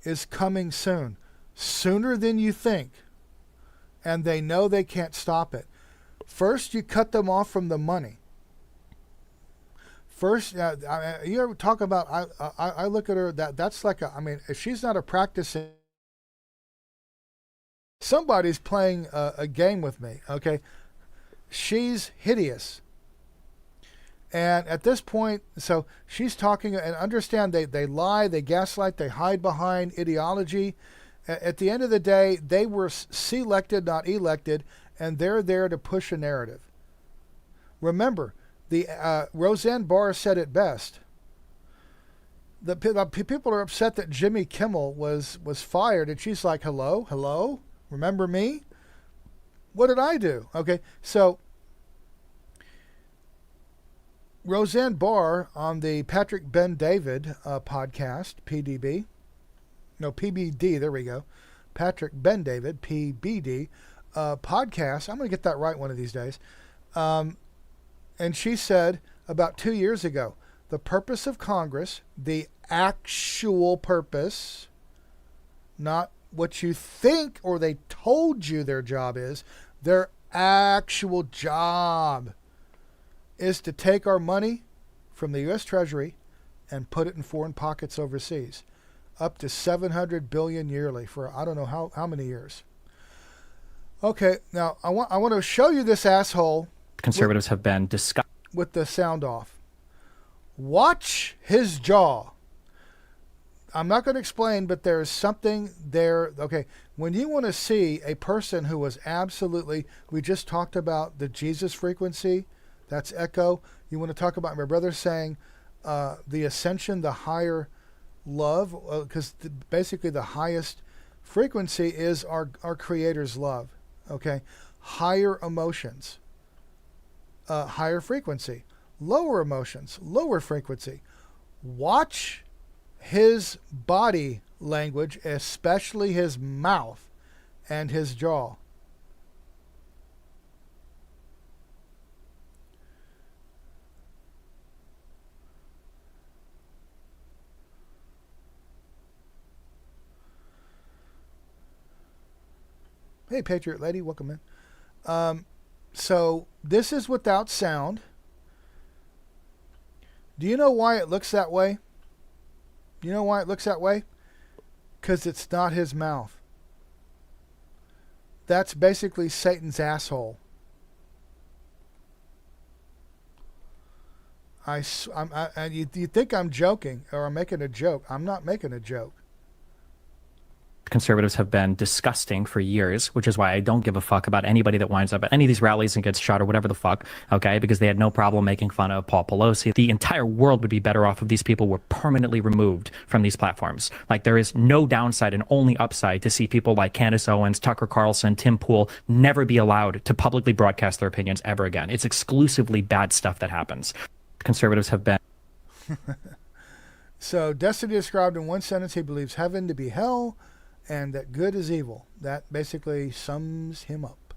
is coming soon. Sooner than you think. And they know they can't stop it. First, you cut them off from the money. First, you ever talk about, I look at her, that's like if she's not a practicing, somebody's playing a game with me, okay? She's hideous. And at this point, so she's talking, and understand they lie, they gaslight, they hide behind ideology. At the end of the day, they were selected, not elected, and they're there to push a narrative. Remember, Roseanne Barr said it best. The people are upset that Jimmy Kimmel was fired, and she's like, hello, remember me? What did I do? Okay, so Roseanne Barr on the Patrick Ben David podcast, PBD, there we go. Patrick Ben David, PBD podcast. I'm going to get that right one of these days. And she said about 2 years ago, the purpose of Congress, the actual purpose, not what you think or they told you their job is, their actual job is to take our money from the U.S. Treasury and put it in foreign pockets overseas. Up to $700 billion yearly for I don't know how many years. Okay, now I want to show you this asshole. Conservatives have been discussing with the sound off. Watch his jaw. I'm not going to explain, but there's something there. Okay, when you want to see a person who was absolutely, we just talked about the Jesus frequency, that's echo. You want to talk about my brother saying the ascension, the higher love, because basically the highest frequency is our Creator's love. Okay, higher emotions. higher frequency. Lower emotions, lower frequency. Watch his body language, especially his mouth and his jaw. Hey, Patriot Lady, welcome in. So this is without sound. Do you know why it looks that way? Do you know why it looks that way? Because it's not his mouth. That's basically Satan's asshole. You think I'm joking or I'm making a joke. I'm not making a joke. Conservatives have been disgusting for years, which is why I don't give a fuck about anybody that winds up at any of these rallies and gets shot or whatever the fuck, okay? Because they had no problem making fun of Paul Pelosi. The entire world would be better off if these people were permanently removed from these platforms. Like, there is no downside and only upside to see people like Candace Owens, Tucker Carlson, Tim Pool never be allowed to publicly broadcast their opinions ever again. It's exclusively bad stuff that happens. Conservatives have been... So, Destiny described in one sentence, he believes heaven to be hell, and that good is evil. That basically sums him up.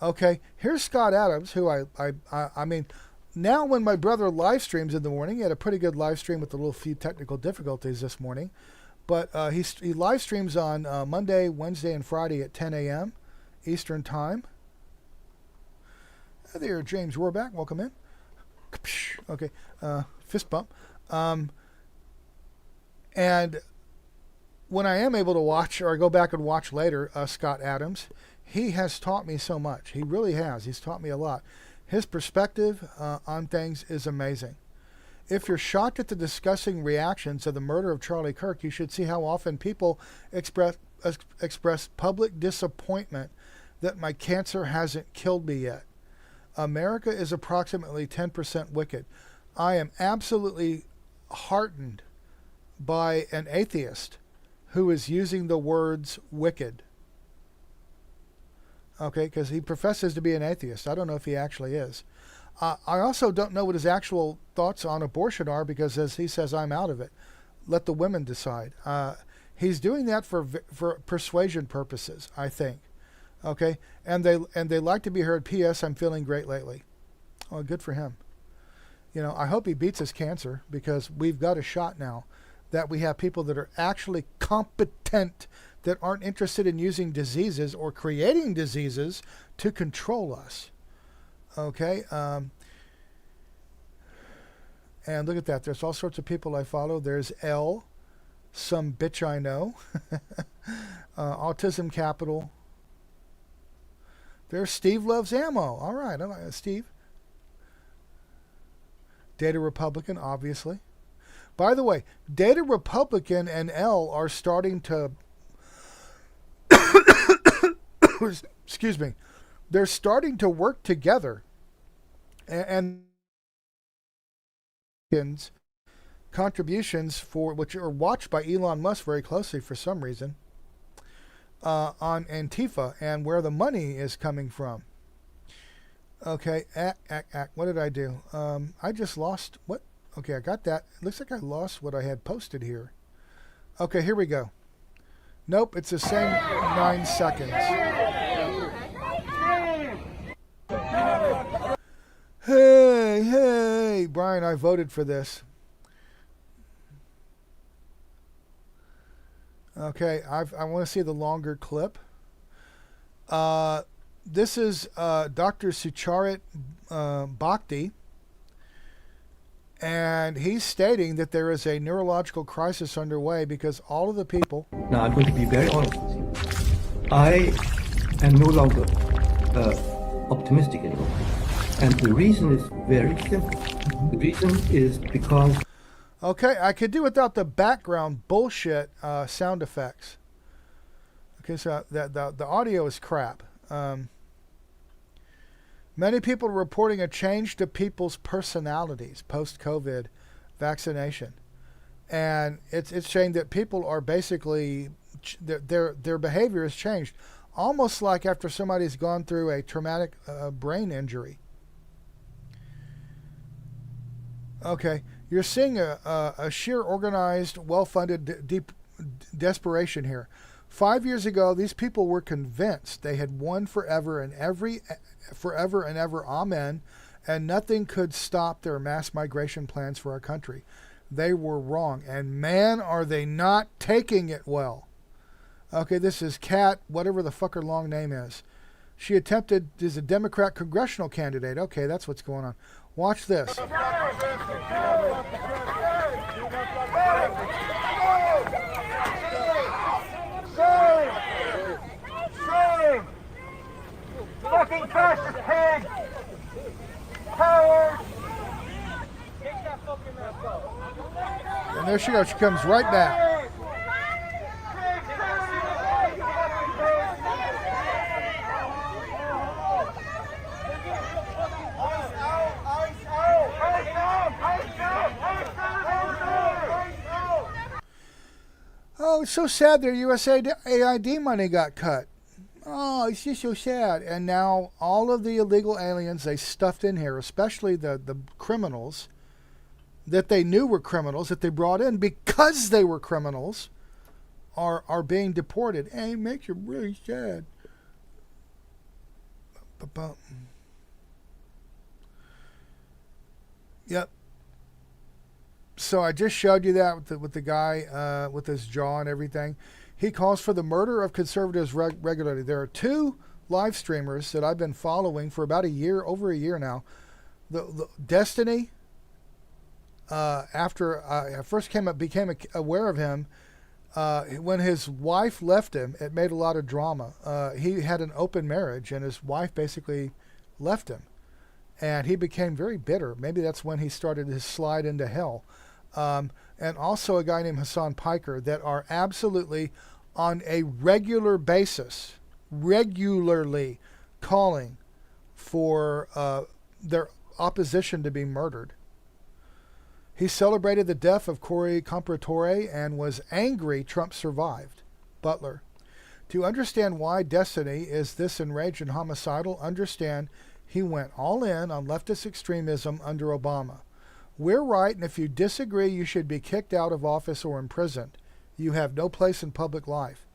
Okay, here's Scott Adams, who I mean, now when my brother live streams in the morning, he had a pretty good live stream with a little few technical difficulties this morning, but he live streams on Monday, Wednesday, and Friday at 10 a.m. Eastern Time. Hey there, James Rohrback, welcome in. Okay, fist bump. And when I am able to watch, or I go back and watch later, Scott Adams, he has taught me so much. He really has. He's taught me a lot. His perspective on things is amazing. If you're shocked at the disgusting reactions of the murder of Charlie Kirk, you should see how often people express public disappointment that my cancer hasn't killed me yet. America is approximately 10% wicked. I am absolutely heartened by an atheist who is using the words wicked. Okay, because he professes to be an atheist. I don't know if he actually is. I also don't know what his actual thoughts on abortion are, because as he says, I'm out of it. Let the women decide. He's doing that for persuasion purposes, I think. Okay, and they like to be heard. P.S. I'm feeling great lately. Oh, good for him. You know, I hope he beats his cancer, because we've got a shot now that we have people that are actually competent, that aren't interested in using diseases or creating diseases to control us. Okay? And look at that. There's all sorts of people I follow. There's L, some bitch I know. Autism Capital. There's Steve Loves Ammo. All right. I like Steve. Data Republican, obviously. By the way, Data Republican and L are starting to... excuse me. They're starting to work together. And contributions for which are watched by Elon Musk very closely for some reason on Antifa and where the money is coming from. Okay, what did I do? I just lost what? Okay, I got that. It looks like I lost what I had posted here. Okay, here we go. Nope, it's the same 9 seconds. Hey, Brian, I voted for this. Okay, I want to see the longer clip. This is Dr. Sucharit Bhakti, and he's stating that there is a neurological crisis underway because all of the people... Now, I'm going to be very honest with you. I am no longer optimistic anymore. And the reason is very simple. The reason is because... Okay, I could do without the background bullshit sound effects. Okay, so the audio is crap. Many people are reporting a change to people's personalities post-COVID vaccination. And it's saying that people are basically, their behavior has changed. Almost like after somebody's gone through a traumatic brain injury. Okay, you're seeing a sheer organized, well-funded deep desperation here. 5 years ago, these people were convinced they had won forever and ever, amen, and nothing could stop their mass migration plans for our country. They were wrong, and man, are they not taking it well. Okay, this is Kat, whatever the fuck her long name is. She is a Democrat congressional candidate. Okay, that's what's going on. Watch this. Fucking fascist pig! Coward! And there she goes. She comes right back. Oh, it's so sad their USAID money got cut. Oh, it's just so sad. And now all of the illegal aliens they stuffed in here, especially the criminals that they knew were criminals, that they brought in because they were criminals, are being deported. And it makes you really sad. Yep. So I just showed you that with the guy with his jaw and everything. He calls for the murder of conservatives regularly. There are two live streamers that I've been following for about over a year now. The Destiny, after I first became aware of him, when his wife left him, it made a lot of drama. He had an open marriage, and his wife basically left him. And he became very bitter. Maybe that's when he started his slide into hell. And also a guy named Hassan Piker that are absolutely on a regular basis, regularly calling for their opposition to be murdered. He celebrated the death of Corey Compratore and was angry Trump survived. Butler. To understand why Destiny is this enraged and homicidal, understand he went all in on leftist extremism under Obama. We're right, and if you disagree, you should be kicked out of office or imprisoned. You have no place in public life.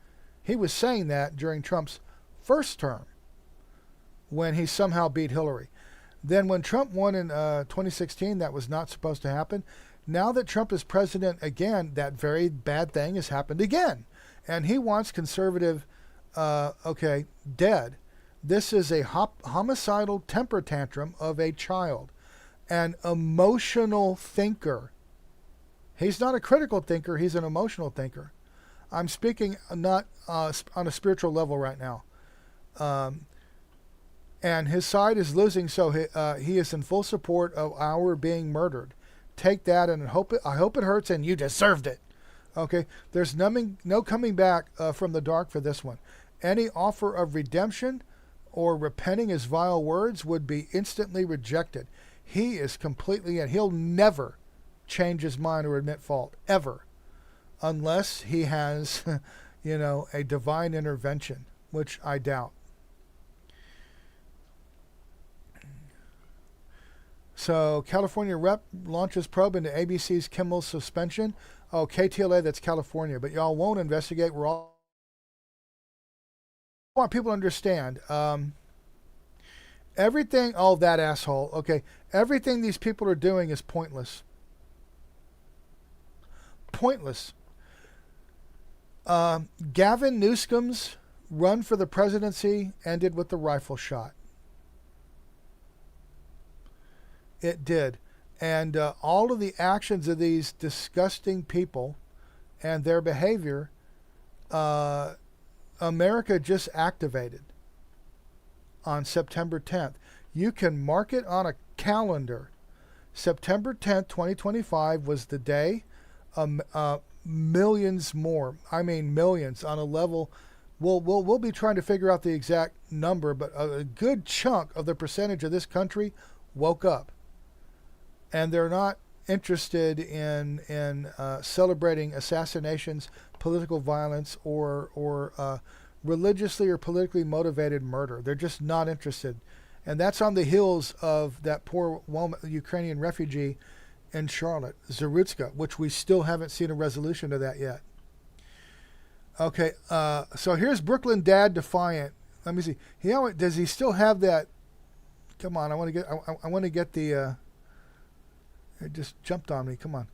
He was saying that during Trump's first term, when he somehow beat Hillary. Then when Trump won in 2016, that was not supposed to happen. Now that Trump is president again, that very bad thing has happened again. And he wants conservative, dead. This is a homicidal temper tantrum of a child. An emotional thinker. He's not a critical thinker, he's an emotional thinker. I'm speaking not on a spiritual level right now. And his side is losing, so he is in full support of our being murdered. Take that, and I hope it hurts, and you deserved it. Okay, there's no coming back from the dark for this one. Any offer of redemption or repenting his vile words would be instantly rejected. He is completely, and he'll never change his mind or admit fault, ever, unless he has, a divine intervention, which I doubt. So, California rep launches probe into ABC's Kimmel suspension. Oh, KTLA, that's California, but y'all won't investigate. I want people to understand. Everything, that asshole. Okay, everything these people are doing is pointless. Pointless. Gavin Newsom's run for the presidency ended with the rifle shot. It did. And all of the actions of these disgusting people and their behavior, America just activated on September 10th. You can mark it on a calendar. September 10th, 2025 was the day. Millions more. I mean millions on a level. We'll be trying to figure out the exact number, but a good chunk of the percentage of this country woke up. And they're not interested in celebrating assassinations, political violence, or religiously or politically motivated murder. They're just not interested. And that's on the heels of that poor woman, Ukrainian refugee in Charlotte, Zarutska, which we still haven't seen a resolution to that yet. Okay, so here's Brooklyn Dad Defiant. Let me see. Does he still have that? Come on, I want to get the. It just jumped on me. Come on.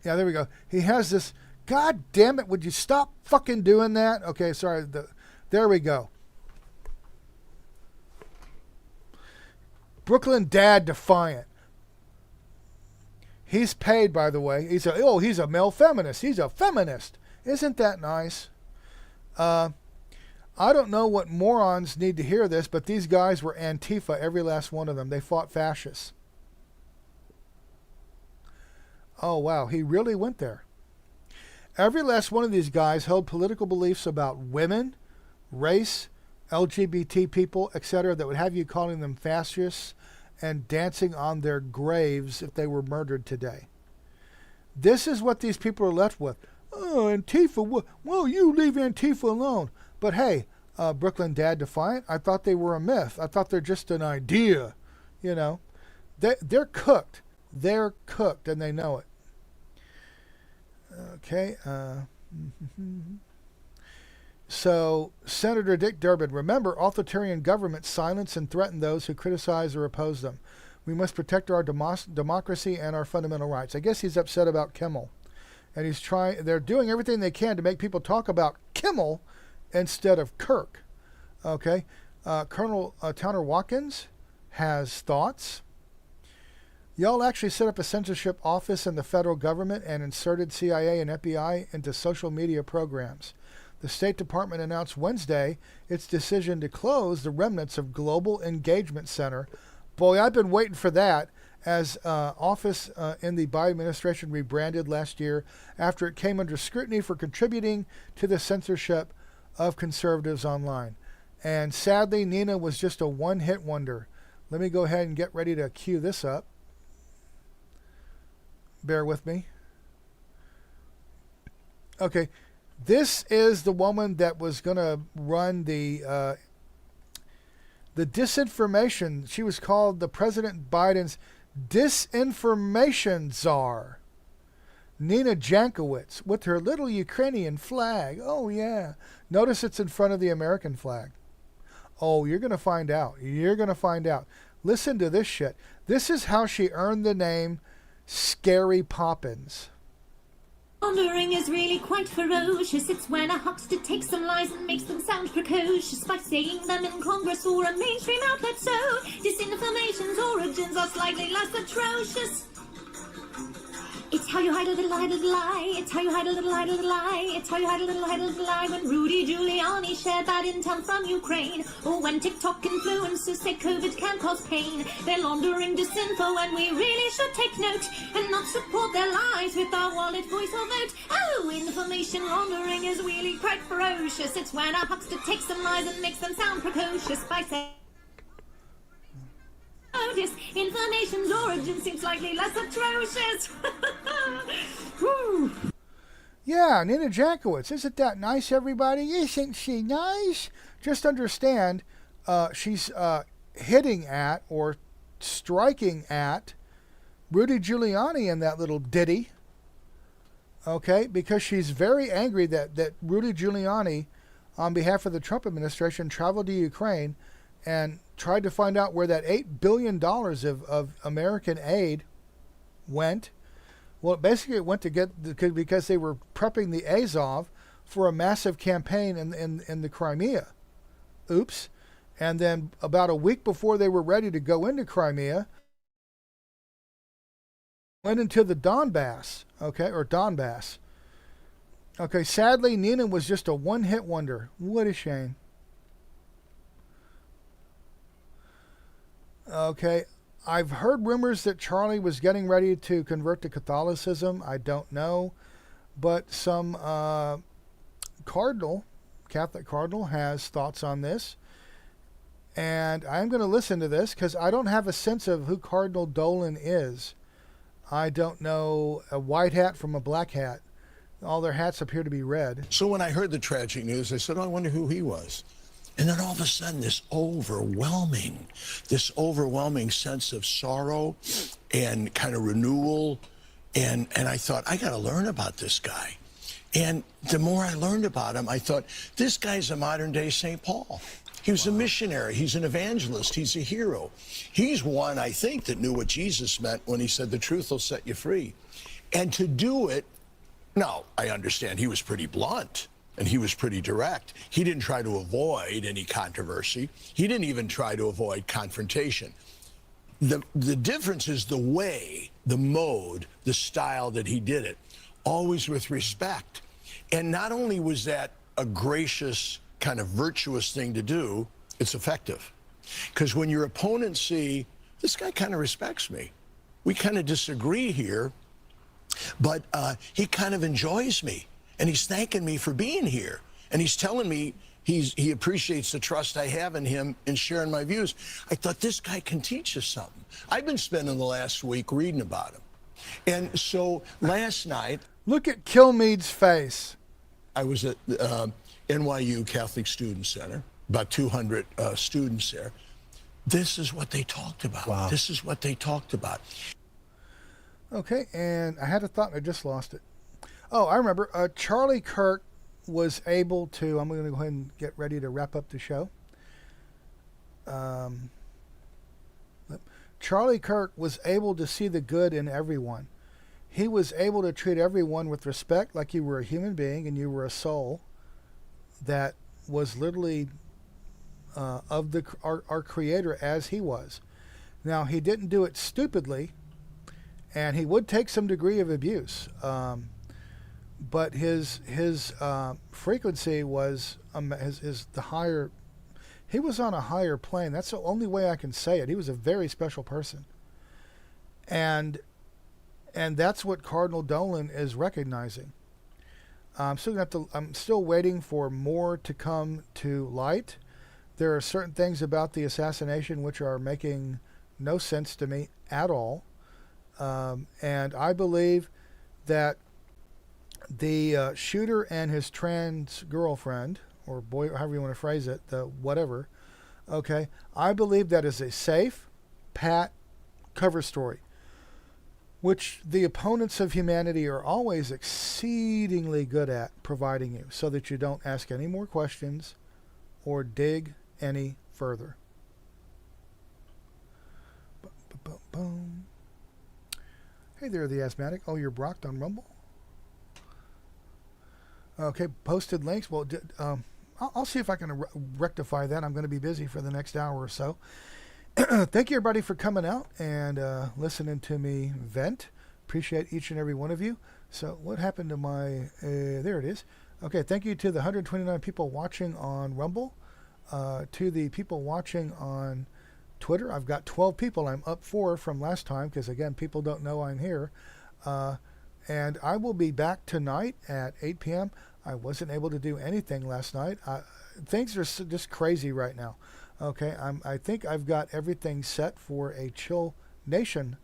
Yeah, there we go. He has this. God damn it! Would you stop fucking doing that? Okay, sorry. There we go. Brooklyn Dad Defiant. He's paid, by the way. He's a male feminist. He's a feminist. Isn't that nice? I don't know what morons need to hear this, but these guys were Antifa, every last one of them. They fought fascists. Oh, wow. He really went there. Every last one of these guys held political beliefs about women, race, LGBT people, etc., that would have you calling them fascists and dancing on their graves if they were murdered today. This is what these people are left with. Oh, Antifa, well, you leave Antifa alone. But hey, Brooklyn Dad Defiant, I thought they were a myth. I thought they're just an idea. You know, they're cooked. They're cooked, and they know it. Okay. So, Senator Dick Durbin, remember, authoritarian governments silence and threaten those who criticize or oppose them. We must protect our democracy and our fundamental rights. I guess he's upset about Kimmel. And they're doing everything they can to make people talk about Kimmel instead of Kirk. Okay. Colonel Towner Watkins has thoughts. Y'all actually set up a censorship office in the federal government and inserted CIA and FBI into social media programs. The State Department announced Wednesday its decision to close the remnants of Global Engagement Center. Boy, I've been waiting for that, as office in the Biden administration rebranded last year after it came under scrutiny for contributing to the censorship of conservatives online. And sadly, Nina was just a one-hit wonder. Let me go ahead and get ready to cue this up. Bear with me. Okay. This is the woman that was going to run the disinformation. She was called the President Biden's disinformation czar. Nina Jankowicz with her little Ukrainian flag. Oh, yeah. Notice it's in front of the American flag. Oh, you're going to find out. You're going to find out. Listen to this shit. This is how she earned the name Scary Poppins. Laundering is really quite ferocious. It's when a huckster takes some lies and makes them sound precocious by saying them in Congress or a mainstream outlet. So disinformation's origins are slightly less atrocious. It's how you hide a little lie. It's how you hide a little lie. It's how you hide a little lie. When Rudy Giuliani shared bad intel from Ukraine, or when TikTok influencers say COVID can cause pain, they're laundering disinfo, and we really should take note and not support their lies with our wallet, voice, or vote. Oh, information laundering is really quite ferocious. It's when a huckster takes some lies and makes them sound precocious by saying information's origin seems slightly less atrocious. Yeah, Nina Jankowicz. Isn't that nice, everybody? Isn't she nice? Just understand, she's hitting at or striking at Rudy Giuliani in that little ditty. Okay, because she's very angry that Rudy Giuliani, on behalf of the Trump administration, traveled to Ukraine and tried to find out where that $8 billion of American aid went. Well, basically it went because they were prepping the Azov for a massive campaign in the Crimea. Oops. And then about a week before they were ready to go into Crimea, went into the Donbass, okay, or Donbass. Okay, sadly, Nina was just a one-hit wonder. What a shame. Okay, I've heard rumors that Charlie was getting ready to convert to Catholicism. I don't know, but some Catholic cardinal has thoughts on this, and I'm going to listen to this because I don't have a sense of who Cardinal Dolan is. I don't know a white hat from a black hat. All their hats appear to be red. So when I heard the tragic news, I said, oh, I wonder who he was. And then all of a sudden, this overwhelming sense of sorrow and kind of renewal. And I thought, I got to learn about this guy. And the more I learned about him, I thought, this guy's a modern day St. Paul. He was a missionary. He's an evangelist. He's a hero. He's one, I think, that knew what Jesus meant when he said, the truth will set you free. And to do it, now, I understand he was pretty blunt. And he was pretty direct. He didn't try to avoid any controversy. He didn't even try to avoid confrontation. The difference is the way, the mode, the style that he did it, always with respect. And not only was that a gracious, kind of virtuous thing to do, it's effective. Because when your opponents see, this guy kind of respects me. We kind of disagree here, but he kind of enjoys me. And he's thanking me for being here. And he's telling me he appreciates the trust I have in him in sharing my views. I thought, this guy can teach us something. I've been spending the last week reading about him. And so last night... Look at Kilmeade's face. I was at NYU Catholic Student Center, about 200 students there. This is what they talked about. Wow. This is what they talked about. Okay, and I had a thought and I just lost it. Oh, I remember. Charlie Kirk was able to... I'm going to go ahead and get ready to wrap up the show. Charlie Kirk was able to see the good in everyone. He was able to treat everyone with respect, like you were a human being and you were a soul that was literally of our Creator as he was. Now, he didn't do it stupidly, and he would take some degree of abuse. But his frequency was the higher. He was on a higher plane. That's the only way I can say it. He was a very special person, and that's what Cardinal Dolan is recognizing. I'm still waiting for more to come to light. There are certain things about the assassination which are making no sense to me at all, and I believe that the shooter and his trans girlfriend, or boy, however you want to phrase it, the whatever, okay, I believe that is a safe, pat cover story, which the opponents of humanity are always exceedingly good at providing you, so that you don't ask any more questions or dig any further. Boom. Hey there, the asthmatic. Oh, you're blocked on Rumble? Okay, posted links. Well, I'll see if I can rectify that. I'm going to be busy for the next hour or so. Thank you, everybody, for coming out and listening to me vent. Appreciate each and every one of you. So what happened to my... there it is. Okay, thank you to the 129 people watching on Rumble. To the people watching on Twitter. I've got 12 people. I'm up 4 from last time because, again, people don't know I'm here. And I will be back tonight at 8 p.m. I wasn't able to do anything last night. Things are just crazy right now. Okay, I think I've got everything set for a Chill Nation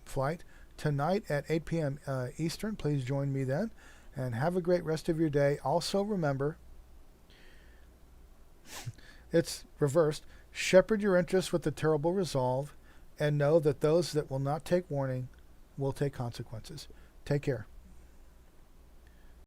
flight tonight at 8 p.m. Eastern. Please join me then. And have a great rest of your day. Also remember, it's reversed. Shepherd your interests with a terrible resolve, and know that those that will not take warning will take consequences. Take care.